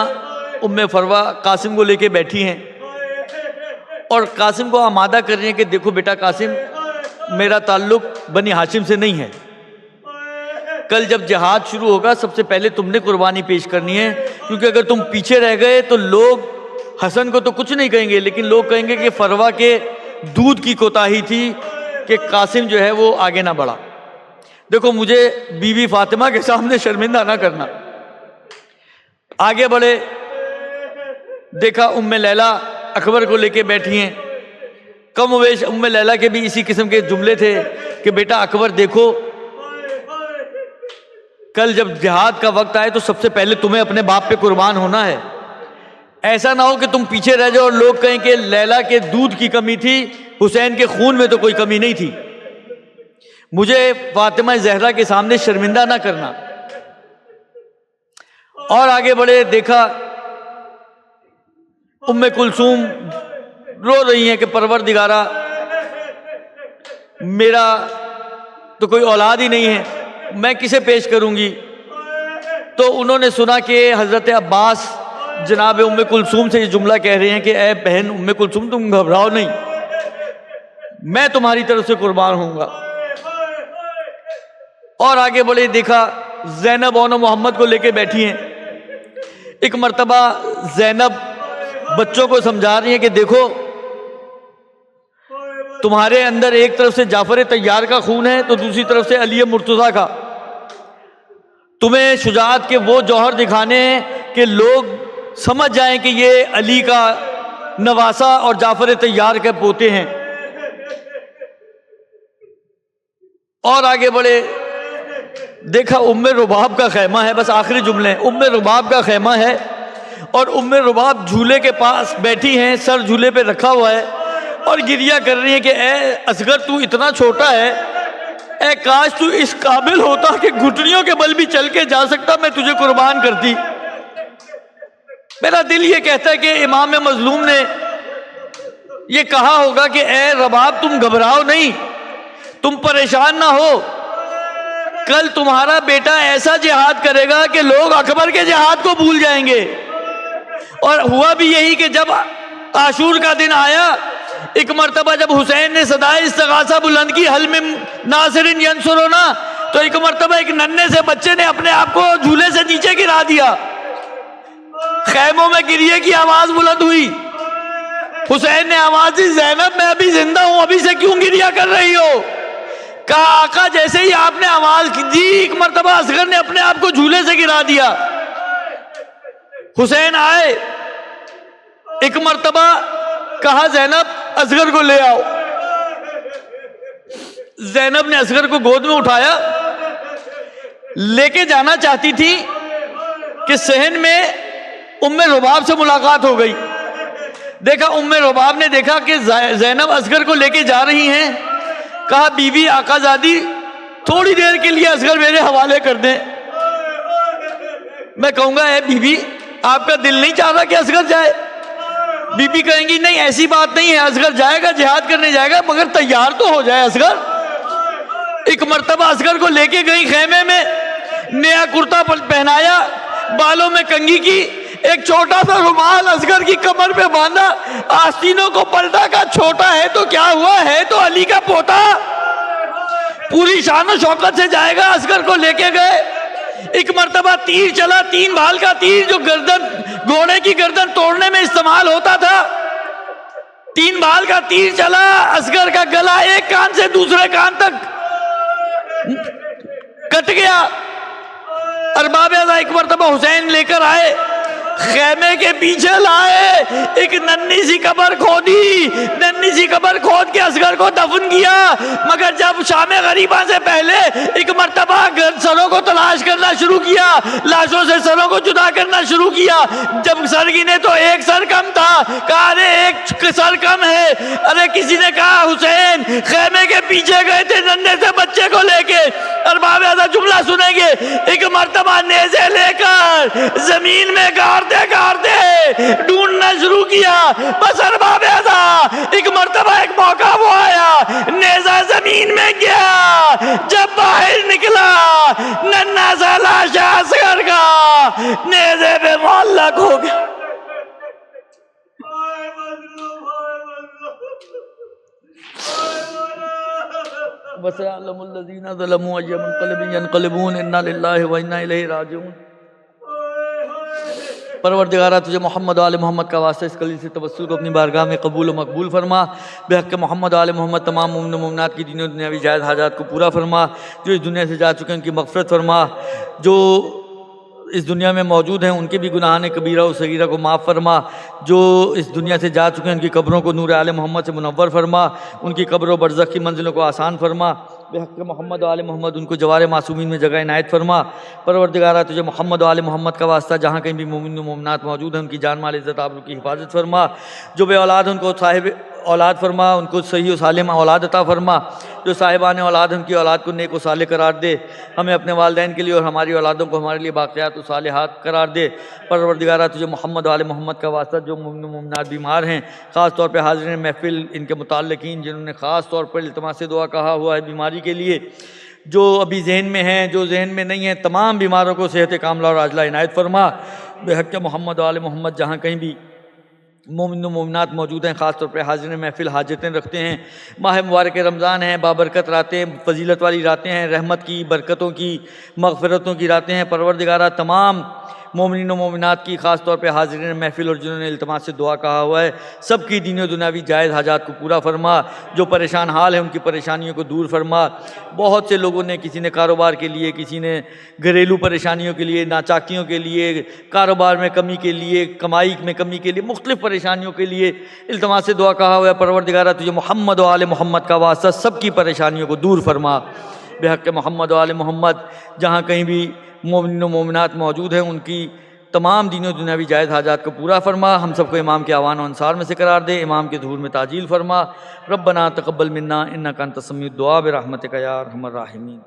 [SPEAKER 1] ام فروہ قاسم کو لے کے بیٹھی ہیں اور قاسم کو آمادہ کر رہی ہیں کہ دیکھو بیٹا قاسم، میرا تعلق بنی ہاشم سے نہیں ہے، کل جب جہاد شروع ہوگا سب سے پہلے تم نے قربانی پیش کرنی ہے، کیونکہ اگر تم پیچھے رہ گئے تو لوگ حسن کو تو کچھ نہیں کہیں گے، لیکن لوگ کہیں گے کہ فروہ کے دودھ کی کوتاہی تھی کہ قاسم جو ہے وہ آگے نہ بڑھا۔ دیکھو مجھے بی بی فاطمہ کے سامنے شرمندہ نہ کرنا۔ آگے بڑھے، دیکھا ام لیلہ اکبر کو لے کے بیٹھی ہیں۔ کم و بیش ام لیلہ کے بھی اسی قسم کے جملے تھے کہ بیٹا اکبر دیکھو، کل جب جہاد کا وقت آئے تو سب سے پہلے تمہیں اپنے باپ پہ قربان ہونا ہے، ایسا نہ ہو کہ تم پیچھے رہ جاؤ اور لوگ کہیں کہ لیلہ کے دودھ کی کمی تھی، حسین کے خون میں تو کوئی کمی نہیں تھی، مجھے فاطمہ زہرا کے سامنے شرمندہ نہ کرنا۔ اور آگے بڑھے، دیکھا ام کلثوم رو رہی ہیں کہ پروردگارا میرا تو کوئی اولاد ہی نہیں ہے، میں کسے پیش کروں گی۔ تو انہوں نے سنا کہ حضرت عباس جناب ام کلثوم سے یہ جملہ کہہ رہے ہیں کہ اے بہن ام کلثوم تم گھبراؤ نہیں، میں تمہاری طرف سے قربان ہوں گا. اور آگے بڑھے، دیکھا زینب اور محمد کو لے کے بیٹھی ہیں. ایک مرتبہ زینب بچوں کو سمجھا رہی ہیں کہ دیکھو تمہارے اندر ایک طرف سے جعفر طیار کا خون ہے تو دوسری طرف سے علی مرتضیٰ کا. تمہیں شجاعت کے وہ جوہر دکھانے ہیں کہ لوگ سمجھ جائیں کہ یہ علی کا نواسہ اور جعفر طیار کے پوتے ہیں. اور آگے بڑھے، دیکھا ام رباب کا خیمہ ہے، بس آخری جملے، ام رباب کا خیمہ ہے اور ام رباب جھولے کے پاس بیٹھی ہیں، سر جھولے پہ رکھا ہوا ہے اور گریہ کر رہی ہے کہ اے اصغر تو اتنا چھوٹا ہے، اے کاش تو اس قابل ہوتا کہ گھٹنیوں کے بل بھی چل کے جا سکتا، میں تجھے قربان کرتی. میرا دل یہ کہتا ہے کہ امام مظلوم نے یہ کہا ہوگا کہ اے رباب تم گھبراؤ نہیں، تم پریشان نہ ہو، کل تمہارا بیٹا ایسا جہاد کرے گا کہ لوگ اکبر کے جہاد کو بھول جائیں گے. اور ہوا بھی یہی کہ جب عاشور کا دن آیا، ایک مرتبہ جب حسین نے صدائے استغاثہ بلند کی حل من ناصر ینصرنا، تو ایک مرتبہ ایک ننھے سے بچے نے اپنے آپ کو جھولے سے نیچے گرا دیا. خیموں میں گریے کی آواز بلند ہوئی. حسین نے آواز دی، زینب میں ابھی زندہ ہوں، ابھی سے کیوں گریہ کر رہی ہو؟ کہا آقا جیسے ہی آپ نے آواز دی ایک مرتبہ اصغر نے اپنے آپ کو جھولے سے گرا دیا. حسین آئے، ایک مرتبہ کہا زینب اصغر کو لے آؤ. زینب نے اصغر کو گود میں اٹھایا، لے کے جانا چاہتی تھی کہ صحن میں ام رباب سے ملاقات ہو گئی. دیکھا ام رباب نے دیکھا کہ زینب اصغر کو لے کے جا رہی ہیں. کہا بی بی آقا زادی تھوڑی دیر کے لیے اصغر میرے حوالے کر دیں. میں کہوں گا اے بی بی آپ کا دل نہیں چاہ رہا کہ اصغر جائے؟ بی بی کہیں گی نہیں ایسی بات نہیں ہے، اصغر جائے گا، جہاد کرنے جائے گا، مگر تیار تو ہو جائے اصغر. ایک مرتبہ اصغر کو لے کے گئی خیمے میں، نیا کرتا پہنایا، بالوں میں کنگھی کی، ایک چھوٹا سا رومال اصغر کی کمر پہ باندھا، آستینوں کو پلٹا، کا چھوٹا ہے تو کیا ہوا، ہے تو علی کا پوتا، پوری شان و شوکت سے جائے گا. اصغر کو لے کے گئے. ایک مرتبہ تیر چلا، 3 بھال کا تیر جو گردن گھوڑے کی گردن توڑنے میں استعمال ہوتا تھا، 3 بھال کا تیر چلا. اصغر کا گلا ایک کان سے دوسرے کان تک کٹ گیا. ارباب اعضاء ایک مرتبہ حسین لے کر آئے، خیمے کے پیچھے لائے، ایک ننھی سی قبر کھودی، ننھی سی قبر کھود کے اصغر کو دفن کیا. مگر جب شام غریبہ سے پہلے ایک مرتبہ سروں کو تلاش کرنا شروع کیا، لاشوں سے سروں کو جدا کرنا شروع کیا. جب سر گنے تو ایک سر کم تھا. کہا ارے ایک سر کم ہے. ارے کسی نے کہا حسین خیمے کے پیچھے گئے تھے ننھے سے بچے کو لے کے. ارباب اعضاء جملہ سنیں گے، ایک مرتبہ نیزے لے کر زمین میں گارتے ڈھونڈنا شروع کیا. بس ارباب اعضاء ایک مرتبہ ایک موقع وہ آیا، نیزہ زمین میں گیا، جب باہر نکلا ننھا سا لاش اصغر کا نیزے پہ معلق ہو گیا. وَسَيَعْلَمُ الَّذِينَ ظَلَمُوا أَيَّ مُنقَلِبٍ يَنقَلِبُونَ إِنَّا لِلَّهِ وَإِنَّا إِلَيْهِ راجعون. پروردگارہ تجھے محمد و آل محمد کا واسطہ اس قلیل سے توسل کو اپنی بارگاہ میں قبول و مقبول فرما. بے حق محمد و آل محمد تمام مومن و مومنات کی دینی و دنیاوی جائز حاجات کو پورا فرما. جو اس دنیا سے جا چکے ہیں ان کی مغفرت فرما. جو اس دنیا میں موجود ہیں ان کے بھی گناہان کبیرہ و صغیرہ کو معاف فرما. جو اس دنیا سے جا چکے ہیں ان کی قبروں کو نور آل محمد سے منور فرما. ان کی قبر و برزخ کی منزلوں کو آسان فرما. بے حق محمد و آل محمد ان کو جوار معصومین میں جگہ عنایت فرما. پروردگارہ تجھے محمد و آل محمد کا واسطہ جہاں کہیں بھی مومن و مومنات موجود ہیں ان کی جان مال عزت آبرو کی حفاظت فرما. جو بے اولاد ان کو صاحب اولاد فرما، ان کو صحیح و سالم اولاد عطا فرما. جو صاحبان اولاد ان کی اولاد کو نیک و صالح قرار دے. ہمیں اپنے والدین کے لیے اور ہماری اولادوں کو ہمارے لیے باقیات و صالحات قرار دے. پروردگارہ تجھے محمد و آل محمد کا واسطہ جو مومن و مومنات بیمار ہیں، خاص طور پہ حاضرین محفل، ان کے متعلقین جنہوں نے خاص طور پر التماس دعا کہا ہوا ہے بیماری کے لیے، جو ابھی ذہن میں ہیں، جو ذہن میں نہیں ہیں، تمام بیماروں کو صحت کاملہ اور عاجلہ عنایت فرما۔ بحق محمد و آل محمد جہاں کہیں بھی مومن و مومنات موجود ہیں، خاص طور پہ حاضرین محفل حاجتیں رکھتے ہیں، ماہ مبارک رمضان ہیں، بابرکت راتیں، فضیلت والی راتیں ہیں، رحمت کی، برکتوں کی، مغفرتوں کی راتیں ہیں۔ پروردگارہ تمام مومنین و مومنات کی، خاص طور پہ حاضرین محفل اور جنہوں نے التماس سے دعا کہا ہوا ہے، سب کی دینی و دنیاوی جائز حاجات کو پورا فرما۔ جو پریشان حال ہیں ان کی پریشانیوں کو دور فرما۔ بہت سے لوگوں نے، کسی نے کاروبار کے لیے، کسی نے گھریلو پریشانیوں کے لیے، ناچاکیوں کے لیے، کاروبار میں کمی کے لیے، کمائی میں کمی کے لیے، مختلف پریشانیوں کے لیے التماس سے دعا کہا ہوا ہے۔ پروردگارہ تجھے محمد و آل محمد کا واسطہ سب کی پریشانیوں کو دور فرما۔ بحق محمد و آل محمد جہاں کہیں بھی مومنین و مومنات موجود ہیں ان کی تمام دینی و دنیاوی جائز حاجات کو پورا فرما۔ ہم سب کو امام کے اعوان و انصار میں سے قرار دے، امام کے ظہور میں تعجیل فرما۔ ربنا تقبل منا انک انت السمیع الدعاء برحمتک یا ارحم الراحمین۔